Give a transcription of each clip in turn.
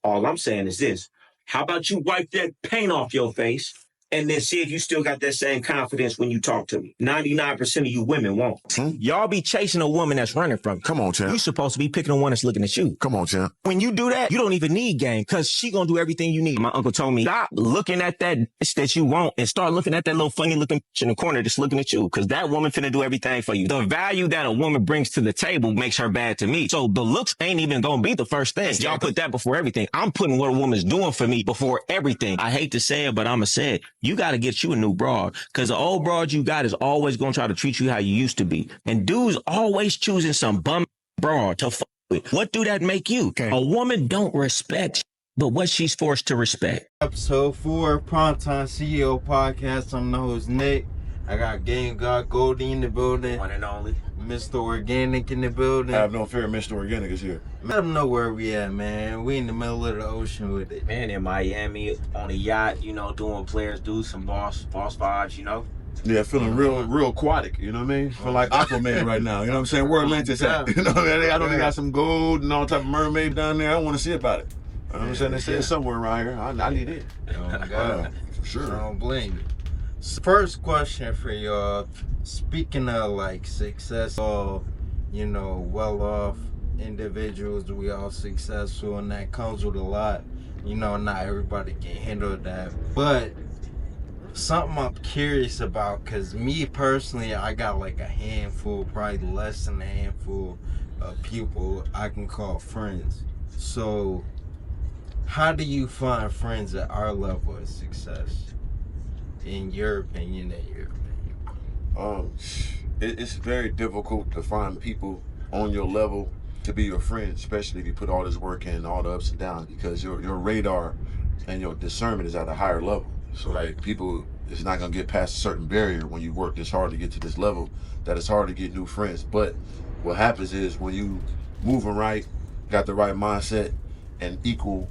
All I'm saying is this. How about you wipe that paint off your face and then see if you still got that same confidence when you talk to me? 99% of you women won't. Y'all be chasing a woman that's running from you. Come on, champ. You supposed to be picking the one that's looking at you. Come on, champ. When you do that, you don't even need game because she gonna do everything you need. My uncle told me, stop looking at that bitch that you want and start looking at that little funny looking bitch in the corner that's looking at you because that woman finna do everything for you. The value that a woman brings to the table makes her bad to me. So the looks ain't even gonna be the first thing. Y'all put that before everything. I'm putting what a woman's doing for me before everything. I hate to say it, but I'ma say it. You gotta get you a new broad because the old broad you got is always gonna try to treat you how you used to be. And dudes always choosing some bum broad to fuck with. What do that make you? Okay. A woman don't respect but what she's forced to respect. Episode 4, Primetime CEO Podcast. I'm the host, Nick. I got Game God Goldie in the building. One and only. Mr. Organic in the building. I have no fear, Mr. Organic is here. Let them know where we at, man. We in the middle of the ocean with it. Man, in Miami, on a yacht, you know, doing players do some boss vibes, you know. Yeah, feeling real aquatic, you know what I mean? Feel like Aquaman right now, you know what I'm saying? Where Atlantis at? You know what I mean? I know they got some gold and all type of mermaid down there. I want to see about it. You know what I'm saying? They say it's somewhere around here. I need it. Oh, God. For sure. I don't blame you. First question for y'all. Speaking of like success, all, you know, well-off individuals, we all successful, and that comes with a lot. You know, not everybody can handle that. But something I'm curious about, because me personally, I got like a handful, probably less than a handful of people I can call friends. So how do you find friends at our level of success? In your opinion, It's very difficult to find people on your level to be your friend, especially if you put all this work in, all the ups and downs, because your radar and your discernment is at a higher level. So like people, it's not gonna get past a certain barrier when you work this hard to get to this level, that it's hard to get new friends. But what happens is when you moving right, got the right mindset, and equal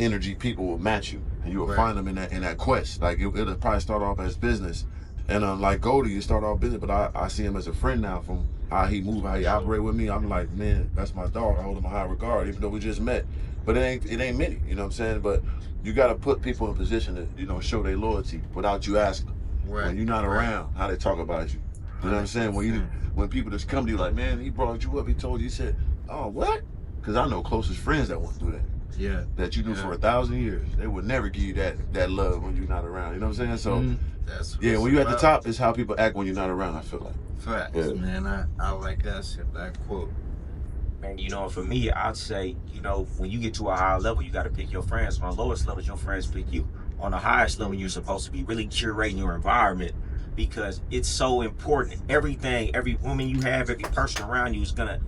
energy people will match you, and you will find them in that quest. Like it'll probably start off as business, and like Goldie, you start off business, but I see him as a friend now from how he move, how he operate with me. I'm like, man, that's my dog. I hold him in high regard, even though we just met. But it ain't many, you know what I'm saying? But you got to put people in position to, you know, show their loyalty without you asking. When you're not around, how they talk about you. You know what I'm saying? When people just come to you like, man, he brought you up, he told you, he said, oh, what? Because I know closest friends that won't do that. Yeah. That you knew for 1,000 years. They would never give you that love when you're not around. You know what I'm saying? So that's when you're at the top, it's how people act when you're not around, I feel like. Facts, man. I like that quote. Man, you know, for me, I'd say, you know, when you get to a higher level, you got to pick your friends. On the lowest level, your friends pick you. On the highest level, you're supposed to be really curating your environment because it's so important. Every woman you have, every person around you is going to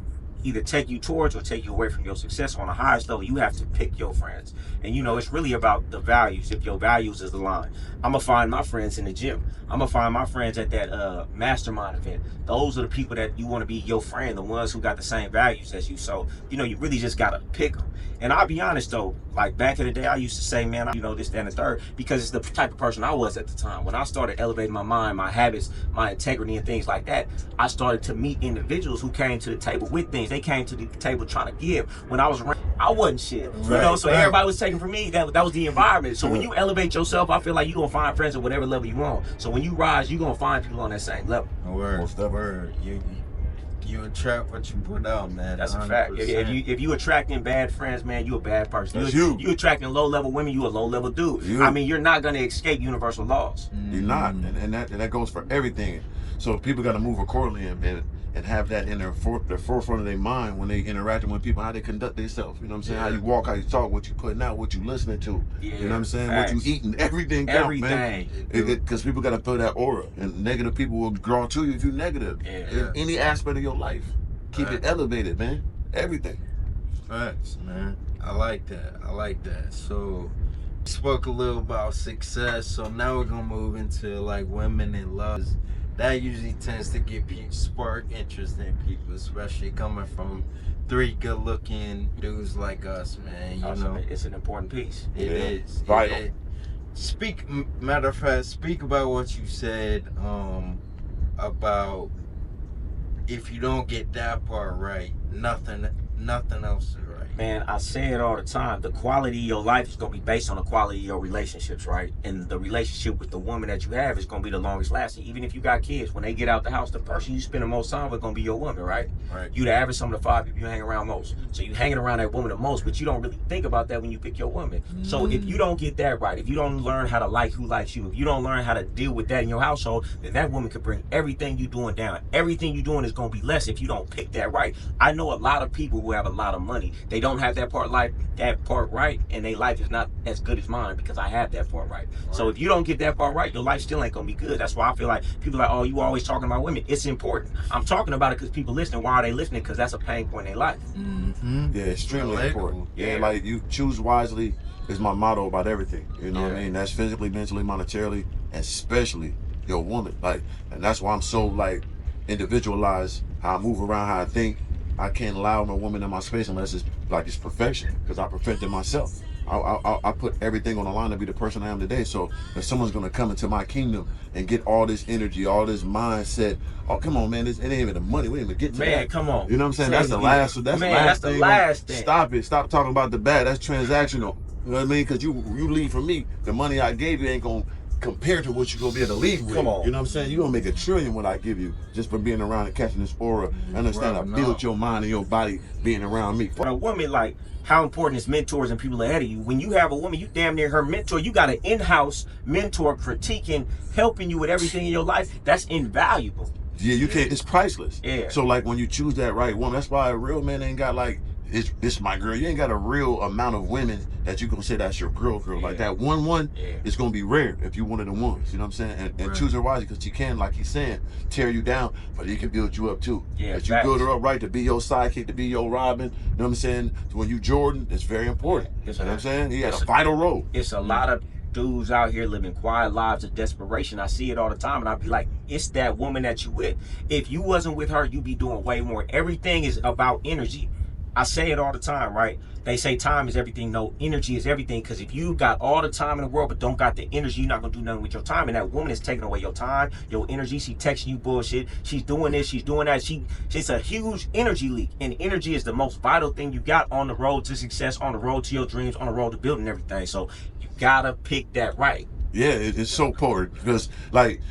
either take you towards or take you away from your success. On the highest level, you have to pick your friends. And you know, it's really about the values. If your values is aligned, I'm gonna find my friends in the gym. I'm gonna find my friends at that mastermind event. Those are the people that you want to be your friend, the ones who got the same values as you. So, you know, you really just gotta pick them. And I'll be honest though, like back in the day, I used to say, man, you know, this, that, and the third, because it's the type of person I was at the time. When I started elevating my mind, my habits, my integrity, and things like that, I started to meet individuals who came to the table with things. They came to the table trying to give. When I was around, I wasn't shit. You know, so everybody was taking from me. That was the environment. So when you elevate yourself, I feel like you're gonna find friends at whatever level you want. So when you rise, you're gonna find people on that same level. Word. You attract what you put out, man. That's 100%. A fact. If you attracting bad friends, man, you a bad person. That's you attracting low level women, you a low level dude. I mean, you're not gonna escape universal laws. You're not, and that goes for everything. So people got to move accordingly and have that in their forefront of their mind when they interacting with people, how they conduct themselves. You know what I'm saying? How you walk, how you talk, what you putting out, what you listening to. You know what I'm saying? Facts. What you eating, everything counts, man. Because people got to feel that aura, and negative people will draw to you if you're negative. In any aspect of your life, keep it elevated, man. Everything. Facts, man. I like that. So spoke a little about success. So now we're gonna move into like women and love. That usually tends to spark interest in people, especially coming from 3 good-looking dudes like us, man. You know, it's an important piece. It is vital. Matter of fact, speak about what you said about if you don't get that part right, nothing else is right. Man, I say it all the time. The quality of your life is going to be based on the quality of your relationships, right? And the relationship with the woman that you have is going to be the longest lasting. Even if you got kids, when they get out the house, the person you spend the most time with is going to be your woman, right? Right. You the average sum of the 5 people you hang around most. So you hanging around that woman the most, but you don't really think about that when you pick your woman. So if you don't get that right, if you don't learn how to like who likes you, if you don't learn how to deal with that in your household, then that woman could bring everything you doing down. Everything you doing is going to be less if you don't pick that right. I know a lot of people who have a lot of money. They don't have that part right, and their life is not as good as mine because I have that part right. So if you don't get that part right, your life still ain't gonna be good. That's why I feel like people are like, oh, you always talking about women. It's important. I'm talking about it because people listening. Why are they listening? Because that's a pain point in their life. Yeah, extremely important. Yeah, like you choose wisely is my motto about everything. You know what I mean? That's physically, mentally, monetarily, and especially your woman. Like, and that's why I'm so like individualized. How I move around, how I think. I can't allow no woman in my space unless it's like it's perfection, because I perfected myself. I put everything on the line to be the person I am today. So if someone's gonna come into my kingdom and get all this energy, all this mindset, oh come on, man, it ain't even the money. We didn't even get to that. Man, come on. You know what I'm saying? That's the last. That's the last thing. Stop it. Stop talking about the bad. That's transactional. You know what I mean? Because you leave from me, the money I gave you ain't gonna compare to what you're gonna be able to leave with. Come on. You know what I'm saying? You're gonna make $1 trillion what I give you just for being around and catching this aura. Understand? I built your mind and your body being around me. For a woman, like, how important is mentors and people ahead of you? When you have a woman, you damn near her mentor. You got an in-house mentor critiquing, helping you with everything in your life. That's invaluable. Yeah, you can't. It's priceless. Yeah. So like when you choose that right woman, that's why a real man ain't got like this my girl. You ain't got a real amount of women that you gonna say that's your girl. Like that one is gonna be rare if you one of the ones. You know what I'm saying? And choose her wisely, because she can, like he's saying, tear you down, but he can build you up too. Yeah. If you build her up right to be your sidekick, to be your Robin. You know what I'm saying? So when you Jordan, it's very important. You know what I'm saying? He has a vital role. It's a lot of dudes out here living quiet lives of desperation. I see it all the time, and I'd be like, it's that woman that you with. If you wasn't with her, you'd be doing way more. Everything is about energy. I say it all the time, right? They say time is everything. No, energy is everything. Because if you got all the time in the world but don't got the energy, you're not going to do nothing with your time. And that woman is taking away your time, your energy. She texting you bullshit. She's doing this. She's doing that. It's a huge energy leak. And energy is the most vital thing you got on the road to success, on the road to your dreams, on the road to building everything. So you got to pick that right. Yeah, it's so important because like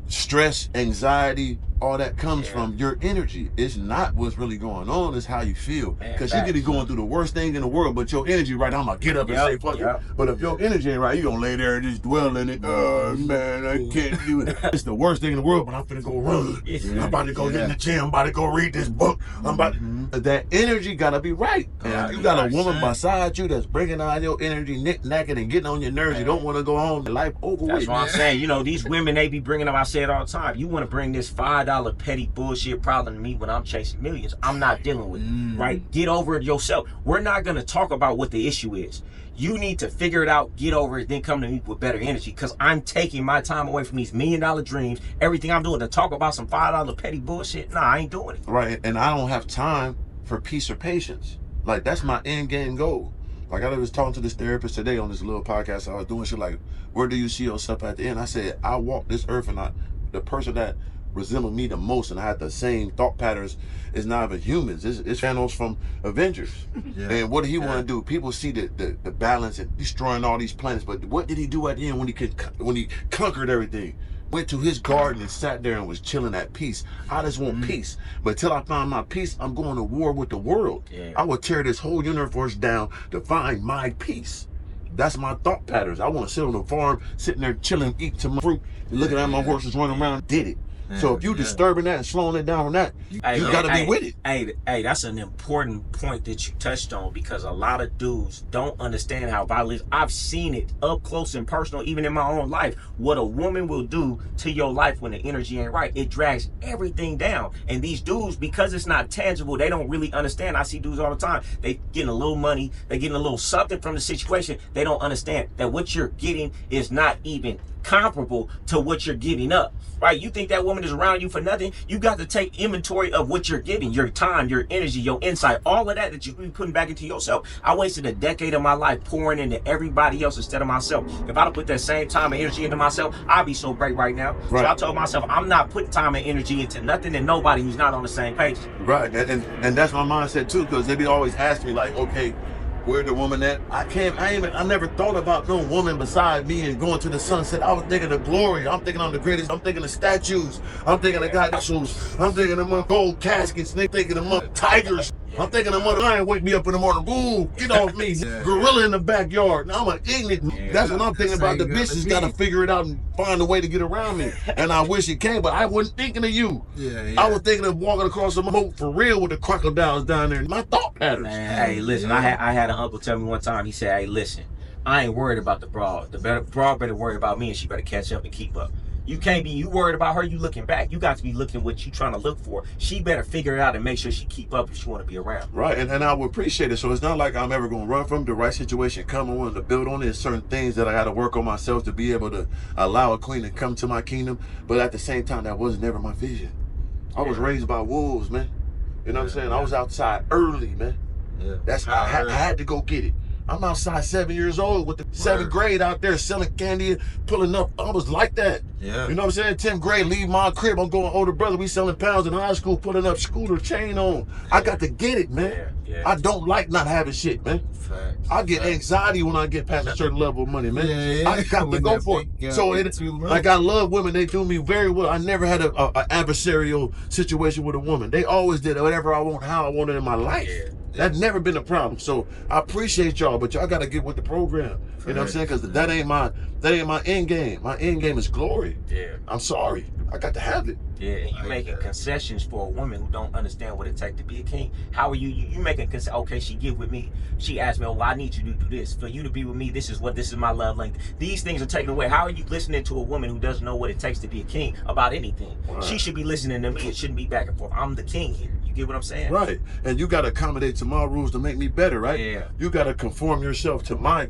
stress, anxiety, all that comes from your energy. It's not what's really going on, it's how you feel. Because you could be going through the worst thing in the world, but your energy right now, I'm gonna get up and say fuck it. But if your energy ain't right, you gonna lay there and just dwell in it. Oh man, I can't do it. It's the worst thing in the world, but I'm finna go run. I'm about to go get in the gym, I'm about to go read this book. I'm about to... That energy gotta be right. And you got a woman beside you that's bringing out your energy, knick-knacking and getting on your nerves. You don't want to go home, life over with. That's what I'm saying. You know, these women, they be bringing them, I say it all the time, you want to bring this $5 petty bullshit problem to me when I'm chasing millions. I'm not dealing with it, right? Get over it yourself. We're not going to talk about what the issue is. You need to figure it out, get over it, then come to me with better energy, because I'm taking my time away from these $1 million dreams, everything I'm doing, to talk about some $5 petty bullshit. Nah, I ain't doing it. Right, and I don't have time for peace or patience. Like, that's my end game goal. Like, I was talking to this therapist today on this little podcast I was doing. She like, where do you see yourself at the end? I said, I walk this earth, and the person that resembled me the most and I had the same thought patterns is not even humans. It's Thanos from Avengers. And what did he want to do? People see the balance and destroying all these planets, but what did he do at the end when he conquered everything? Went to his garden and sat there and was chilling at peace. I just want peace. But till I find my peace, I'm going to war with the world. I will tear this whole universe down to find my peace. That's my thought patterns. I want to sit on the farm, sitting there chilling, eating some fruit, looking at my horses running around. Did it. So if you disturbing that and slowing it down on that, you gotta be with it. Hey, that's an important point that you touched on, because a lot of dudes don't understand how vital it is. I've seen it up close and personal, even in my own life, what a woman will do to your life when the energy ain't right. It drags everything down. And these dudes, because it's not tangible, they don't really understand. I see dudes all the time. They getting a little money, they getting a little something from the situation. They don't understand that what you're getting is not even comparable to what you're giving up, right? You think that woman woman is around you for nothing, you got to take inventory of what you're giving, your time, your energy, your insight, all of that you be putting back into yourself. I wasted a decade of my life pouring into everybody else instead of myself. If I'd put that same time and energy into myself, I'd be so great right now. Right. So I told myself, I'm not putting time and energy into nothing and nobody who's not on the same page. Right, and that's my mindset too, because they be always asking me like, okay, where the woman at? I never thought about no woman beside me and going to the sunset. I was thinking of glory. I'm thinking I'm the greatest. I'm thinking of statues. I'm thinking of God shoes. I'm thinking of gold caskets. They thinking of tigers. I'm thinking of mother lion wake me up in the morning. Ooh, get off me. Gorilla in the backyard. Now I'm an ignorant. That's what I'm thinking about. The bitches got to figure it out and find a way to get around me. And I wish it came, but I wasn't thinking of you. I was thinking of walking across the moat for real with the crocodiles down there. My thought patterns. Man, hey, listen, I had an uncle tell me one time, he said, hey, listen, I ain't worried about the broad. The broad better worry about me and she better catch up and keep up. You can't be, you worried about her, you looking back. You got to be looking what you trying to look for. She better figure it out and make sure she keep up if she want to be around. Right, and I would appreciate it. So it's not like I'm ever going to run from the right situation, come on to build on it. There's certain things that I got to work on myself to be able to allow a queen to come to my kingdom. But at the same time, that was never my vision. I was raised by wolves, man. You know what I'm saying? I was outside early, man. That's how I had to go get it. I'm outside 7 years old with the 7th grade out there selling candy, pulling up. I was like that. You know what I'm saying? 10th grade, leave my crib. I'm going older brother. We selling pounds in high school, putting up scooter chain on. I got to get it, man. I don't like not having shit, man. I get anxiety when I get past a certain level of money, man. I got to go for it. So like I love women. They do me very well. I never had a adversarial situation with a woman. They always did whatever I want, how I want it in my life. That's never been a problem. So I appreciate y'all, but y'all got to get with the program. You know what I'm saying? Because that ain't my end game. My end game is glory. I'm sorry. I got to have it. And you making concessions for a woman who don't understand what it takes to be a king. How are you making concessions? Okay, she get with me. She asked me, oh, well, I need you to do this. For you to be with me, this is my love language. These things are taken away. How are you listening to a woman who doesn't know what it takes to be a king about anything? She should be listening to me. It shouldn't be back and forth. I'm the king here. You get what I'm saying? Right. And you got to accommodate to my rules to make me better, right? You got to conform yourself to my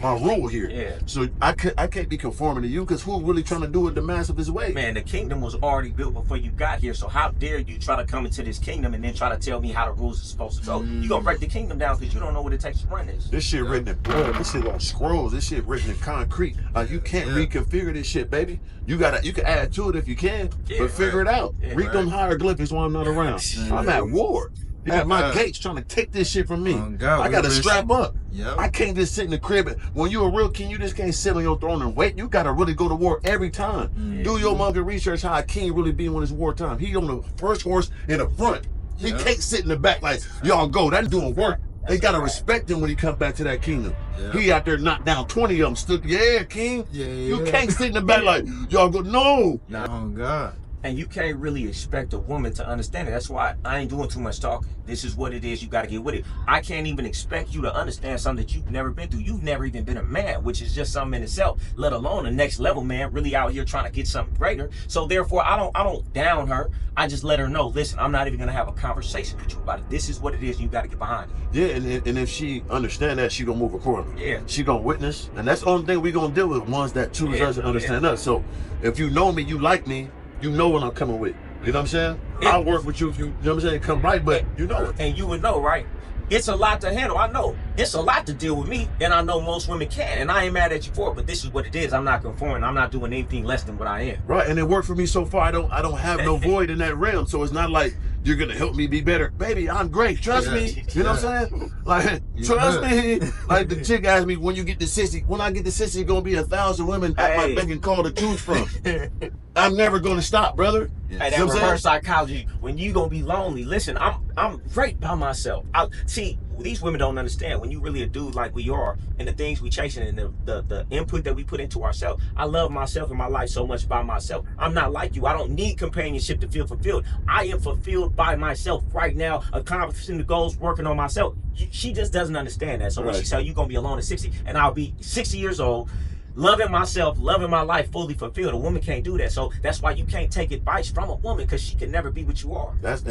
rule here. So I can't be conforming to you, because who's really trying to do it the mass of his way? Man, the kingdom was already built before you got here. So how dare you try to come into this kingdom and then try to tell me how the rules are supposed to go? You gonna break the kingdom down because you don't know what it takes to run this. This shit written in blood. This shit on scrolls. This shit written in concrete. Like, you can't reconfigure this shit, baby. You can add to it if you can, but figure it out. Read them hieroglyphics while I'm not around. I'm at war. At my gates trying to take this shit from me. I gotta strap up. I can't just sit in the crib. When you're a real king, you just can't sit on your throne and wait. You gotta really go to war every time. Do your monkey research how a king really be when it's wartime. He on the first horse in the front. He can't sit in the back like, y'all go. That's doing work. They gotta respect him when he comes back to that kingdom. He out there knocked down 20 of them. Stood, king. You can't sit in the back like, y'all go, no. Oh, God. And you can't really expect a woman to understand it. That's why I ain't doing too much talking. This is what it is. You got to get with it. I can't even expect you to understand something that you've never been through. You've never even been a man, which is just something in itself, let alone the next level man really out here trying to get something greater. So therefore, I don't down her. I just let her know, listen, I'm not even going to have a conversation with you about it. This is what it is. You got to get behind it. And if she understand that, she going to move accordingly. She going to witness. And that's the only thing we going to deal with, ones that choose us and understand us. So if you know me, you like me, you know what I'm coming with. You know what I'm saying? I'll work with you if you know what I'm saying, come right, but you know it. And you would know, right? It's a lot to handle. I know. It's a lot to deal with me, and I know most women can, and I ain't mad at you for it, but this is what it is. I'm not conforming. I'm not doing anything less than what I am. Right, and it worked for me so far. I don't have no void in that realm, so it's not like you're going to help me be better. Baby, I'm great. Trust me. You know what I'm saying? Like, trust me. Like the chick asked me, when you get the sissy, when I get the sissy, it's going to be 1,000 women at my beck and call to choose from. I'm never going to stop, brother. Hey, that reverse psychology, when you gonna be lonely, listen, I'm great by myself. See, these women don't understand. When you really a dude like we are, and the things we chasing and the input that we put into ourselves, I love myself and my life so much by myself. I'm not like you. I don't need companionship to feel fulfilled. I am fulfilled by myself right now, accomplishing the goals, working on myself. She just doesn't understand that. So when she said you gonna be alone at 60, and I'll be 60 years old, loving myself, loving my life, fully fulfilled. A woman can't do that. So that's why you can't take advice from a woman, because she can never be what you are. That's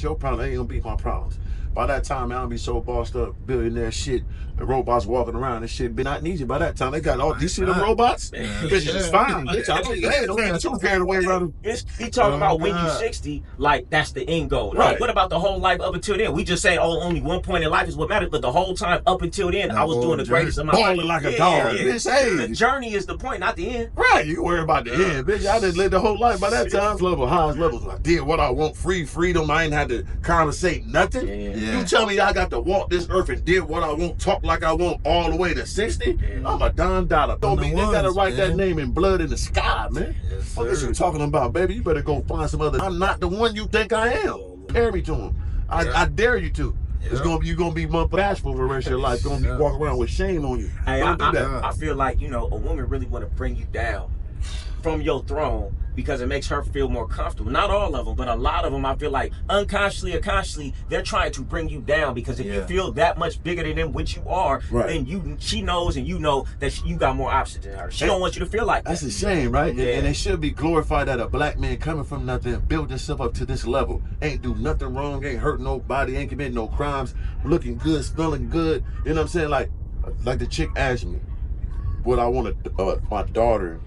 your problem. That ain't gonna be my problems. By that time, man, I'll be so bossed up, billionaire shit. The robots walking around and shit. Be not easy. By that time, they got all. You see them robots? Bitches is fine. Bitch, I'm like, hey, don't get too carried away around them. He talking about when you 60, like that's the end goal. Right. Like, what about the whole life up until then? We just say, oh, only one point in life is what matters, but the whole time up until then, I was doing the greatest of my life. Balling like a dog. Bitch, hey. The journey is the point, not the end. Right, you worry about the end, bitch. I done lived the whole life by that time. Highest levels. I did what I want, freedom. I ain't had to conversate nothing. You tell me I got to walk this earth and did what I want, talk like I want all the way to 60? I'm a Don Dollar. Don't mean they gotta write that name in blood in the sky, man. What is you talking about, baby? You better go find some other. I'm not the one you think I am. Compare me to him. I dare you to. It's you're gonna be bashful for the rest of your life. You're gonna be walking around with shame on you. Hey, Don't do that. I feel like, a woman really want to bring you down from your throne because it makes her feel more comfortable. Not all of them, but a lot of them, I feel like unconsciously or consciously, they're trying to bring you down because if you feel that much bigger than them, which you are, then she knows and you know that you got more options than her. She don't want you to feel like that. That's a shame, right? And it should be glorified that a black man coming from nothing, built himself up to this level, ain't do nothing wrong, ain't hurt nobody, ain't commit no crimes, looking good, smelling good. You know what I'm saying? Like the chick asked me, would I want my daughter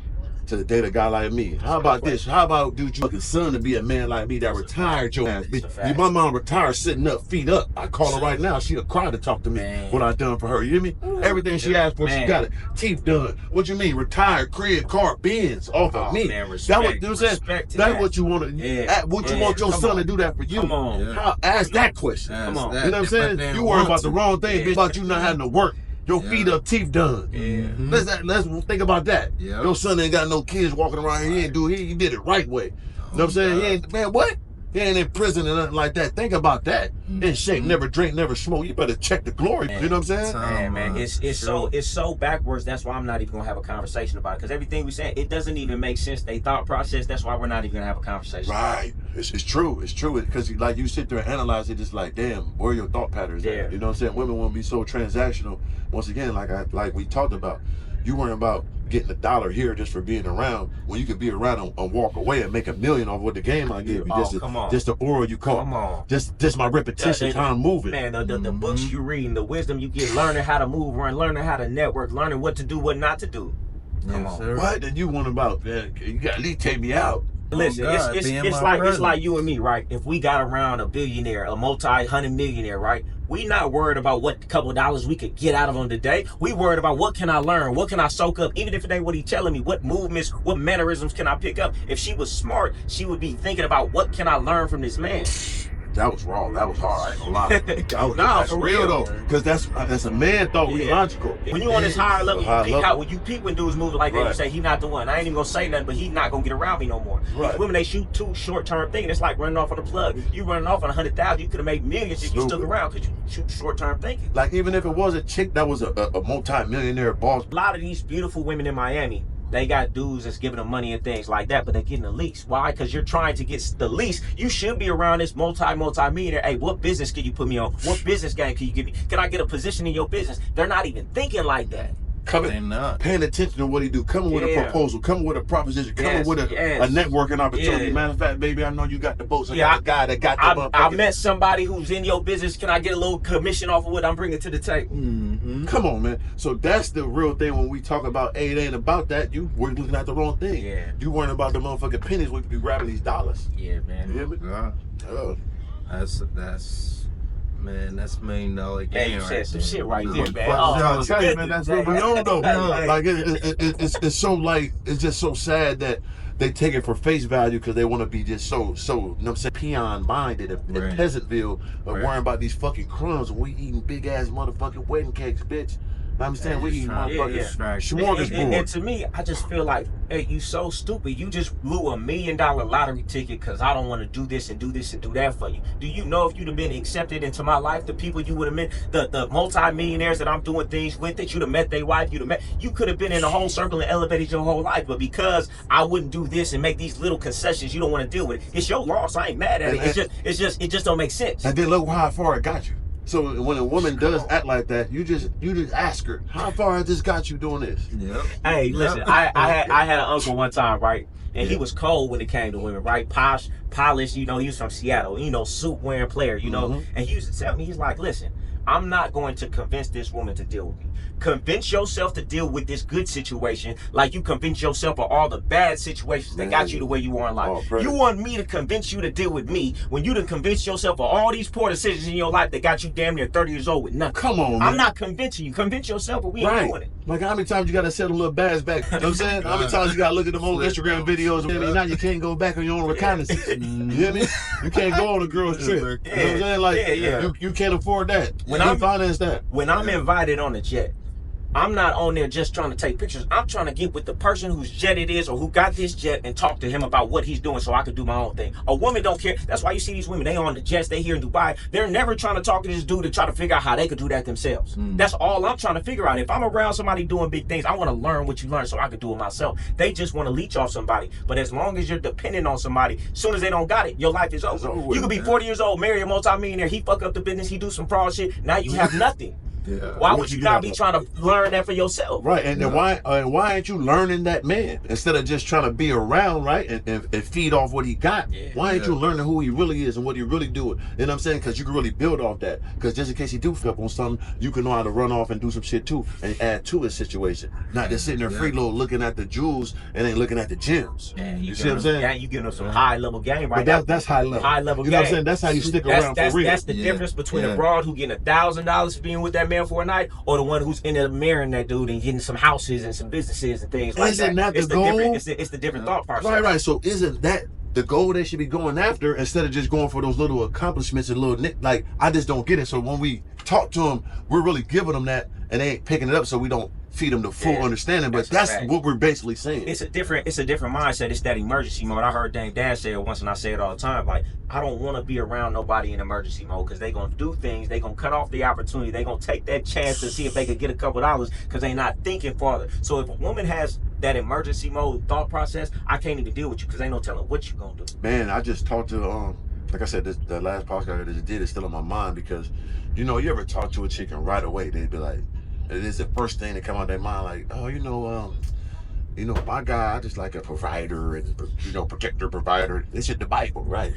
to date a guy like me? How about this? How about dude, you fucking son to be a man like me that retired your ass, bitch? My mom retired sitting up, feet up. I call her right now. She'll cry to talk to me. What I done for her. You hear me? Everything she asked for, she got it. Teeth done. What you mean? Retired, crib, car, Benz off of me. Man, That's what you saying. That's what you want to. What you want your son to do that for you? Come on. Ask that question. Come on. You know what I'm saying? You worry about the wrong thing, bitch. About you not having to work. Your feet up, teeth done. Let's think about that. Your son ain't got no kids walking around here. He did it right way. You know what I'm saying? He ain't, man, what? He ain't in prison and nothing like that. Think about that. In shape, never drink, never smoke. You better check the glory. You know what I'm saying? Man, it's so backwards. That's why I'm not even gonna have a conversation about it. Because everything we saying, it doesn't even make sense. They thought process. That's why we're not even gonna have a conversation. Right. It's true. It's true. Because like you sit there and analyze it, it's like, damn, where are your thought patterns at? You know what I'm saying? Women want to be so transactional. Once again, like we talked about, you weren't about getting $1 here just for being around when you could be around and walk away and make $1 million off what the game I give you. Just the oral you caught. Come on. Just my repetition, time moving. Man, the books you reading, the wisdom you get, learning how to move around, learning how to network, learning what to do, what not to do. Come on. What? Then you want about, man, you got to at least take me out. Listen, it's like you and me, right? If we got around a billionaire, a multi-hundred millionaire, right? We not worried about what couple of dollars we could get out of him today. We worried about what can I learn? What can I soak up? Even if it ain't what he's telling me, what movements, what mannerisms can I pick up? If she was smart, she would be thinking about what can I learn from this man? That was wrong. That was hard. I ain't gonna lie. Nah, for real though, because that's a man thought was logical. When you on this higher level, you peek when dudes move like that. You say he not the one. I ain't even gonna say nothing, but he not gonna get around me no more. These women, they shoot too short-term thinking. It's like running off on the plug. You running off on 100,000, you could have made millions if you stuck around because you shoot short-term thinking. Like even if it was a chick that was a multi-millionaire boss. A lot of these beautiful women in Miami, they got dudes that's giving them money and things like that, but they're getting the lease. Why? Because you're trying to get the lease. You should be around this multi-millionaire. Hey, what business can you put me on? What business game can you give me? Can I get a position in your business? They're not even thinking like that. Paying attention to what he do, coming with a proposal, coming with a proposition, coming with a networking opportunity. Matter of fact, baby, I know you got the boats. I got a guy that got the I met somebody who's in your business. Can I get a little commission off of what I'm bringing to the table? Come on, man. So that's the real thing when we talk about, hey, it ain't about that. You were looking at the wrong thing. You weren't about the motherfucking pennies when you be grabbing these dollars. Yeah, man. You hear me? Man, that's $1 million game. Hey, you said some shit right there, man. I'm telling you, man, that's what we on though. Like it's so like it's just so sad that they take it for face value because they want to be just so you know what I'm saying, peon minded in Peasantville of worrying about these fucking crumbs and we eating big ass motherfucking wedding cakes, bitch. I'm saying we eating motherfucking smorgasbord. And to me, I just feel like, hey, you so stupid. You just blew $1 million lottery ticket because I don't want to do this and do this and do that for you. Do you know if you'd have been accepted into my life, the people you would have met, the multi-millionaires that I'm doing things with, that you'd have met their wife, you could have been in the whole circle and elevated your whole life. But because I wouldn't do this and make these little concessions, you don't want to deal with it. It's your loss. I ain't mad at it. It just don't make sense. And then look how far it got you. So when a woman does act like that, you just ask her, how far has this got you doing this? Yep. Hey, listen, I had an uncle one time, right? And he was cold when it came to women, right? Polished, you know, he was from Seattle, you know, suit wearing player, you know. And he used to tell me, he's like, listen, I'm not going to convince this woman to deal with me. Convince yourself to deal with this good situation like you convince yourself of all the bad situations that got you the way you are in life. You want me to convince you to deal with me when you done convinced yourself of all these poor decisions in your life that got you damn near 30 years old with nothing. Come on, man. I'm not convincing you. Convince yourself, but we ain't doing it. Like, how many times you got to set a little bags back? You know what I'm saying? How many times you got to look at them old Instagram videos? Now you can't go back on your own reconnaissance. You hear me? You can't go on a girl's trip. You know what I'm saying? Like, you can't afford that. When you finance that. When I'm invited on a jet, I'm not on there just trying to take pictures. I'm trying to get with the person whose jet it is or who got this jet and talk to him about what he's doing so I could do my own thing. A woman don't care. That's why you see these women, they on the jets, they here in Dubai. They're never trying to talk to this dude to try to figure out how they could do that themselves. That's all I'm trying to figure out. If I'm around somebody doing big things, I want to learn what you learn so I can do it myself. They just want to leech off somebody. But as long as you're dependent on somebody, as soon as they don't got it, your life is over. You could be 40 years old, marry a multi-millionaire, he fuck up the business, he do some fraud shit, now you have nothing. Yeah. Why would you not be trying to learn that for yourself? Right, and then why ain't you learning that man instead of just trying to be around, right, and feed off what he got? Why ain't you learning who he really is and what he really doing? You know what I'm saying? Because you can really build off that. Because just in case he do fuck up on something, you can know how to run off and do some shit too and add to his situation. Not just sitting there freeload looking at the jewels and ain't looking at the gems. You see what I'm saying? Yeah, you getting them some high level game right now. now. That's high level. High level you game. Know what I'm saying? That's how you stick around for real. That's the difference between a broad who getting $1,000 for being with that man for a night, or the one who's in there marrying that dude and getting some houses and some businesses and things like that. Isn't that the goal? It's the different thought process. Right. So isn't that the goal they should be going after instead of just going for those little accomplishments and little like, I just don't get it. So when we talk to them, we're really giving them that and they ain't picking it up, so we don't feed them the full understanding. But that's what we're basically saying. It's a different mindset. It's that emergency mode. I heard Dad say it once, and I say it all the time. Like, I don't want to be around nobody in emergency mode because they gonna do things. They gonna cut off the opportunity. They gonna take that chance to see if they could get a couple dollars because they not thinking farther. So if a woman has that emergency mode thought process, I can't even deal with you because ain't no telling what you gonna do. Man, I just talked to like I said, the last podcast I just did is still on my mind because, you know, you ever talk to a chick and right away they'd be like, it is the first thing that come out of their mind, like, oh, you know, my guy, I just like a provider and, you know, protector, provider. It's in the Bible, right?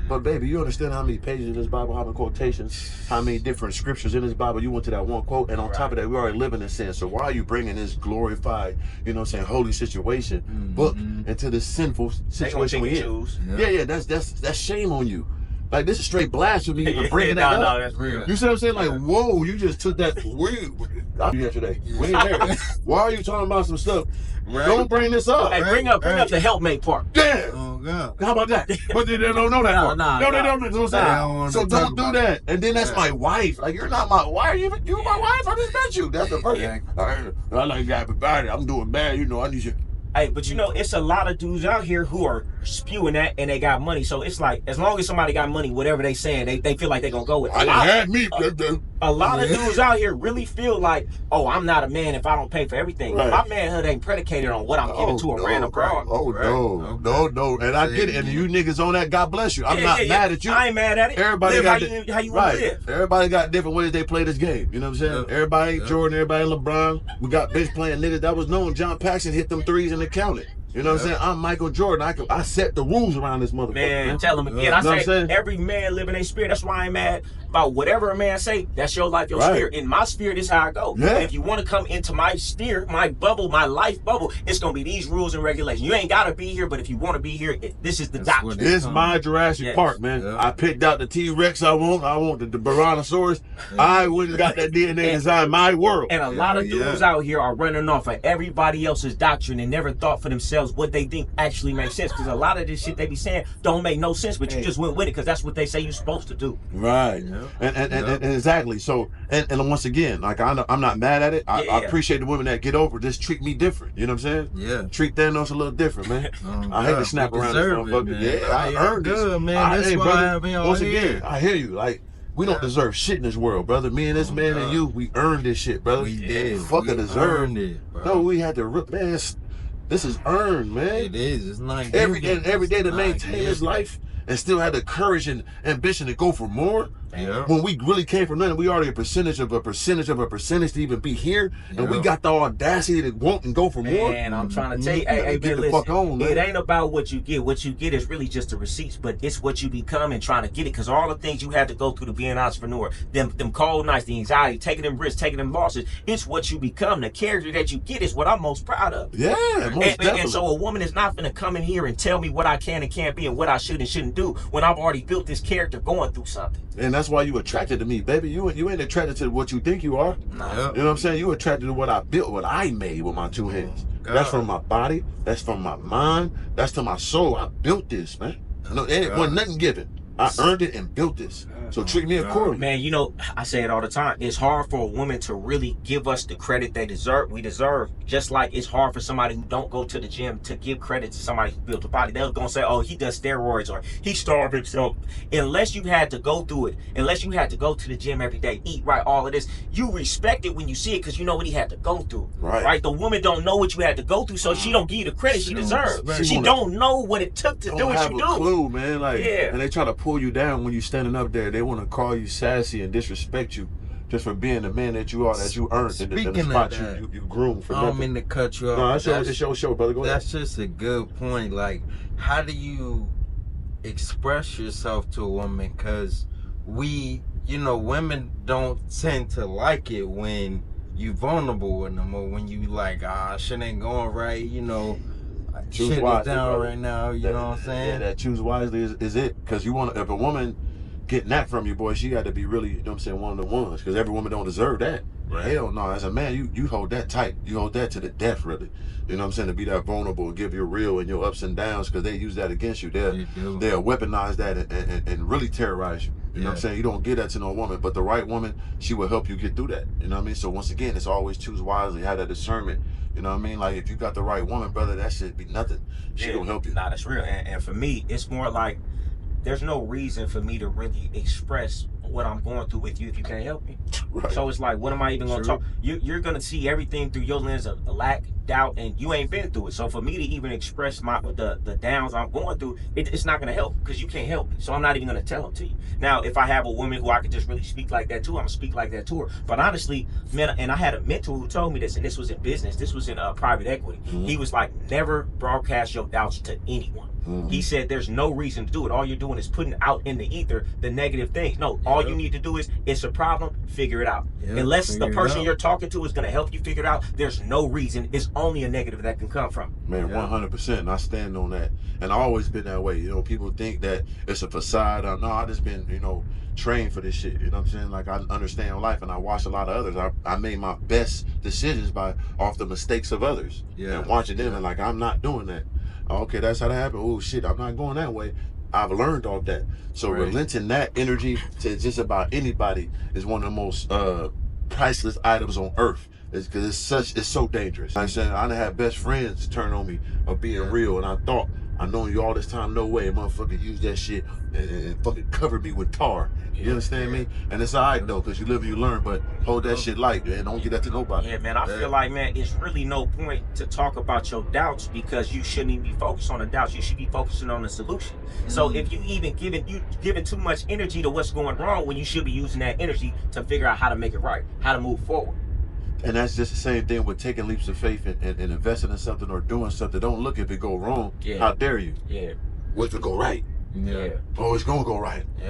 But baby, you understand how many pages in this Bible, how many quotations, how many different scriptures in this Bible you went to that one quote, and on top of that, we already live in this sin. So why are you bringing this glorified, you know what I'm saying, holy situation book into this sinful situation we in? Yeah, that's shame on you. Like, this is straight blasphemy even bringing that up. No, that's real. You see what I'm saying? Like, whoa, you just took that. I'll be here today. We ain't there. Why are you talking about some stuff? Don't bring this up. Hey, bring up the helpmate part. Yeah. Oh, God. How about that? But they don't know that part. No, they don't know what I'm saying. So don't do that. And then that's my wife. Like, you're not my wife. You're my wife. I just met you. That's the first thing. I like that provider. I'm doing bad. You know, I need you. Hey, but you know, it's a lot of dudes out here who are spewing that and they got money. So it's like, as long as somebody got money, whatever they saying, they feel like they gonna go with it. A lot of dudes out here really feel like, oh, I'm not a man if I don't pay for everything. Right. My manhood ain't predicated on what I'm giving to a random broad. No. And I get it. And you niggas on that, God bless you. I'm not mad at you. I ain't mad at it. Everybody live got how you want to live. Everybody got different ways they play this game. You know what I'm saying? Everybody ain't Jordan, everybody ain't LeBron. We got bench playing niggas that was known. John Paxson hit them threes and they counted. You know what I'm saying? I'm Michael Jordan. I set the rules around this motherfucker. Man, tell him again. I say every man living their spirit. That's why I ain't mad about whatever a man say. That's your life, your spirit. In my spirit, is how I go. Yeah. And if you want to come into my sphere, my bubble, my life bubble, it's gonna be these rules and regulations. You ain't gotta be here, but if you want to be here, this is the doctrine. This is my Jurassic Park, man. Yeah. I picked out the T-Rex I want the Brontosaurus. Yeah. I went and got that DNA design my world. And a lot of dudes out here are running off of everybody else's doctrine and never thought for themselves what they think actually makes sense. Because a lot of this shit they be saying don't make no sense, but you just went with it because that's what they say you're supposed to do. Right. Yeah. And exactly. So and once again, like I'm not mad at it. I appreciate the women that get over. Just treat me different. You know what I'm saying? Yeah. Treat Thanos a little different, man. I hate to snap around this motherfucker. I earned this, man. That's why once again, I hear you. Like, we don't deserve shit in this world, brother. Me and this man and you, we earned this shit, brother. We did. Fucking deserved it. Bro. No, we had to rip, man. This is earned, man. It is. It's not every day to maintain his life and still have the courage and ambition to go for more. Yeah. When we really came from nothing, we already a percentage of a percentage of a percentage to even be here, and we Yeah. got the audacity to want and go for more. Man, I'm trying to tell you, Get hey, the man, fuck listen, on, man. it ain't about what you get. What you get is really just the receipts, but it's what you become and trying to get it. Because all the things you had to go through to be an entrepreneur, them cold nights, the anxiety, taking them risks, taking them losses, it's what you become. The character that you get is what I'm most proud of. Yeah, most definitely. And so a woman is not gonna come in here and tell me what I can and can't be and what I should and shouldn't do when I've already built this character going through something. And that's why you attracted to me, baby. You ain't attracted to what you think you are. Nah. Yep. You know what I'm saying? You attracted to what I built, what I made with my two hands. God. That's from my body. That's from my mind. That's to my soul. I built this, man. No, it wasn't nothing given. I earned it and built this. So treat me accordingly. Man, you know, I say it all the time. It's hard for a woman to really give us the credit they deserve. We deserve. Just like it's hard for somebody who don't go to the gym to give credit to somebody who built a body. They're gonna say, "Oh, he does steroids or he starved himself." Unless you had to go through it, unless you had to go to the gym every day, eat right, all of this, you respect it when you see it because you know what he had to go through. Right. The woman don't know what you had to go through, so she don't give you the credit she deserves. She She don't know what it took to do Don't what have you a do. clue, man. Like, Yeah. and they try to pull you down when you standing up there. They want to call you sassy and disrespect you just for being the man that you are, that you earned in the Speaking spot of that, you groomed for I don't nothing. mean to cut you off. No, but it's your show, brother. Go ahead. That's just a good point. Like, how do you express yourself to a woman? Because women don't tend to like it when you vulnerable with them or when you like, shit ain't going right, Choose shit wisely, is down brother. right now, you know what I'm saying? Yeah, that choose wisely is it. Because if a woman getting that from you, boy, she got to be really, you know what I'm saying, one of the ones. Because every woman don't deserve that. Right. Hell no. As a man, you hold that tight. You hold that to the death, really. You know what I'm saying? To be that vulnerable and give your real and your ups and downs, because they use that against you. They'll weaponize that and really terrorize you. You know what I'm saying? You don't get that to no woman, but the right woman, she will help you get through that. You know what I mean? So once again, it's always choose wisely, have that discernment. You know what I mean? Like, if you got the right woman, brother, that shit be nothing. She gonna help you. Nah, that's real. And for me, it's more like there's no reason for me to really express what I'm going through with you if you can't help me. Right. So it's like, what am I even going to talk? You're going to see everything through your lens of lack, doubt, and you ain't been through it. So for me to even express the downs I'm going through, it's not going to help because you can't help me. So I'm not even going to tell them to you. Now, if I have a woman who I could just really speak like that to, I'm going to speak like that to her. But honestly, man, and I had a mentor who told me this, and this was in business. This was in private equity. Mm-hmm. He was like, never broadcast your doubts to anyone. Mm-hmm. He said there's no reason to do it. All you're doing is putting out in the ether the negative things. No, all you need to do is, it's a problem, figure it out. Unless the person you're talking to is going to help you figure it out, there's no reason. It's only a negative that can come from it. Man, 100%. And I stand on that. And I've always been that way. You know, people think that it's a facade. No, I just been, trained for this shit. You know what I'm saying? Like, I understand life and I watch a lot of others. I made my best decisions off the mistakes of others. And watching them and like, I'm not doing that. Okay, that's how that happened. Oh shit, I'm not going that way. I've learned all that. So relenting that energy to just about anybody is one of the most priceless items on earth. It's because it's so dangerous. I'm saying, I done had best friends turn on me of being real, and I thought I known you all this time. No way, motherfucker, use that shit and fucking cover me with tar. You understand me? And it's all right though, because you live and you learn, but hold that shit light, man. Don't get that to nobody. Yeah, man, I feel like, man, it's really no point to talk about your doubts because you shouldn't even be focused on the doubts. You should be focusing on the solution. So if you even giving too much energy to what's going wrong when you should be using that energy to figure out how to make it right, how to move forward. And that's just the same thing with taking leaps of faith and investing in something or doing something. Don't look if it go wrong. How dare you? What if it go right? Oh, it's gonna go right. You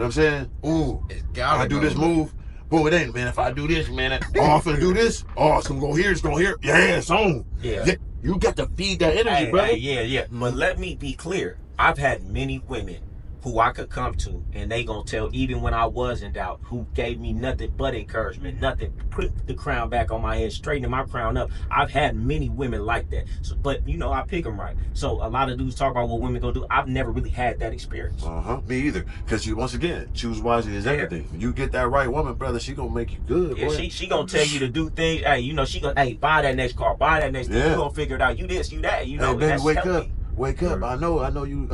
know what I'm saying? Ooh, I do this move. Boom, it ain't, man. If I do this, man, I'm finna do this. Oh, it's gonna go here. It's going here. Yeah, it's on. Yeah. You got to feed that energy, brother. But let me be clear. I've had many women who I could come to, and they gonna tell, even when I was in doubt, who gave me nothing but encouragement, nothing, put the crown back on my head, straightening my crown up. I've had many women like that. So, but I pick them right. So a lot of dudes talk about what women gonna do. I've never really had that experience. Me either. Because you, once again, choose wisely is everything. When you get that right woman, brother, she gonna make you good. Boy. She gonna tell you to do things. Hey, she gonna, buy that next car, buy that next thing. You gonna figure it out. You this, you that. Hey, baby, wake up. Wake up. I know you,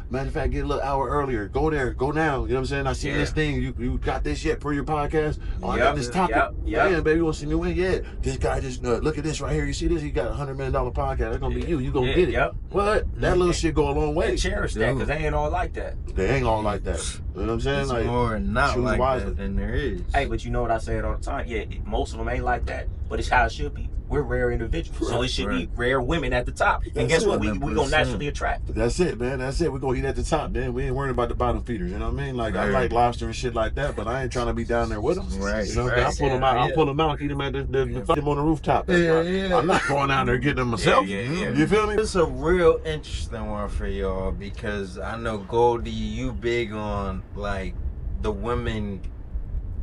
matter of fact, get a little hour earlier. Go there. Go now. You know what I'm saying? I see this thing. You got this yet for your podcast? Oh, I got this topic. Yeah, baby, you want to see me win? Yeah. This guy just, look at this right here. You see this? He got $100 million podcast. That's going to be you. You going to get it. What? That little shit go a long way. And cherish that, because they ain't all like that. They ain't all like that. You know what I'm saying? It's like, more not like that than there is. Hey, but you know what I say it all the time? Yeah, most of them ain't like that, but it's how it should be. We're rare individuals, so it should be rare women at the top. And guess what? We gonna naturally attract. That's it, man. That's it. We're gonna eat at the top, man. We ain't worried about the bottom feeders. You know what I mean? Like, I like lobster and shit like that, but I ain't trying to be down there with them. Right. You know, I pull them out. I pull them out, eat them at the fuck them on the rooftop. I'm not going down there getting them myself. You feel me? It's a real interesting one for y'all, because I know, Goldie, you big on like the women.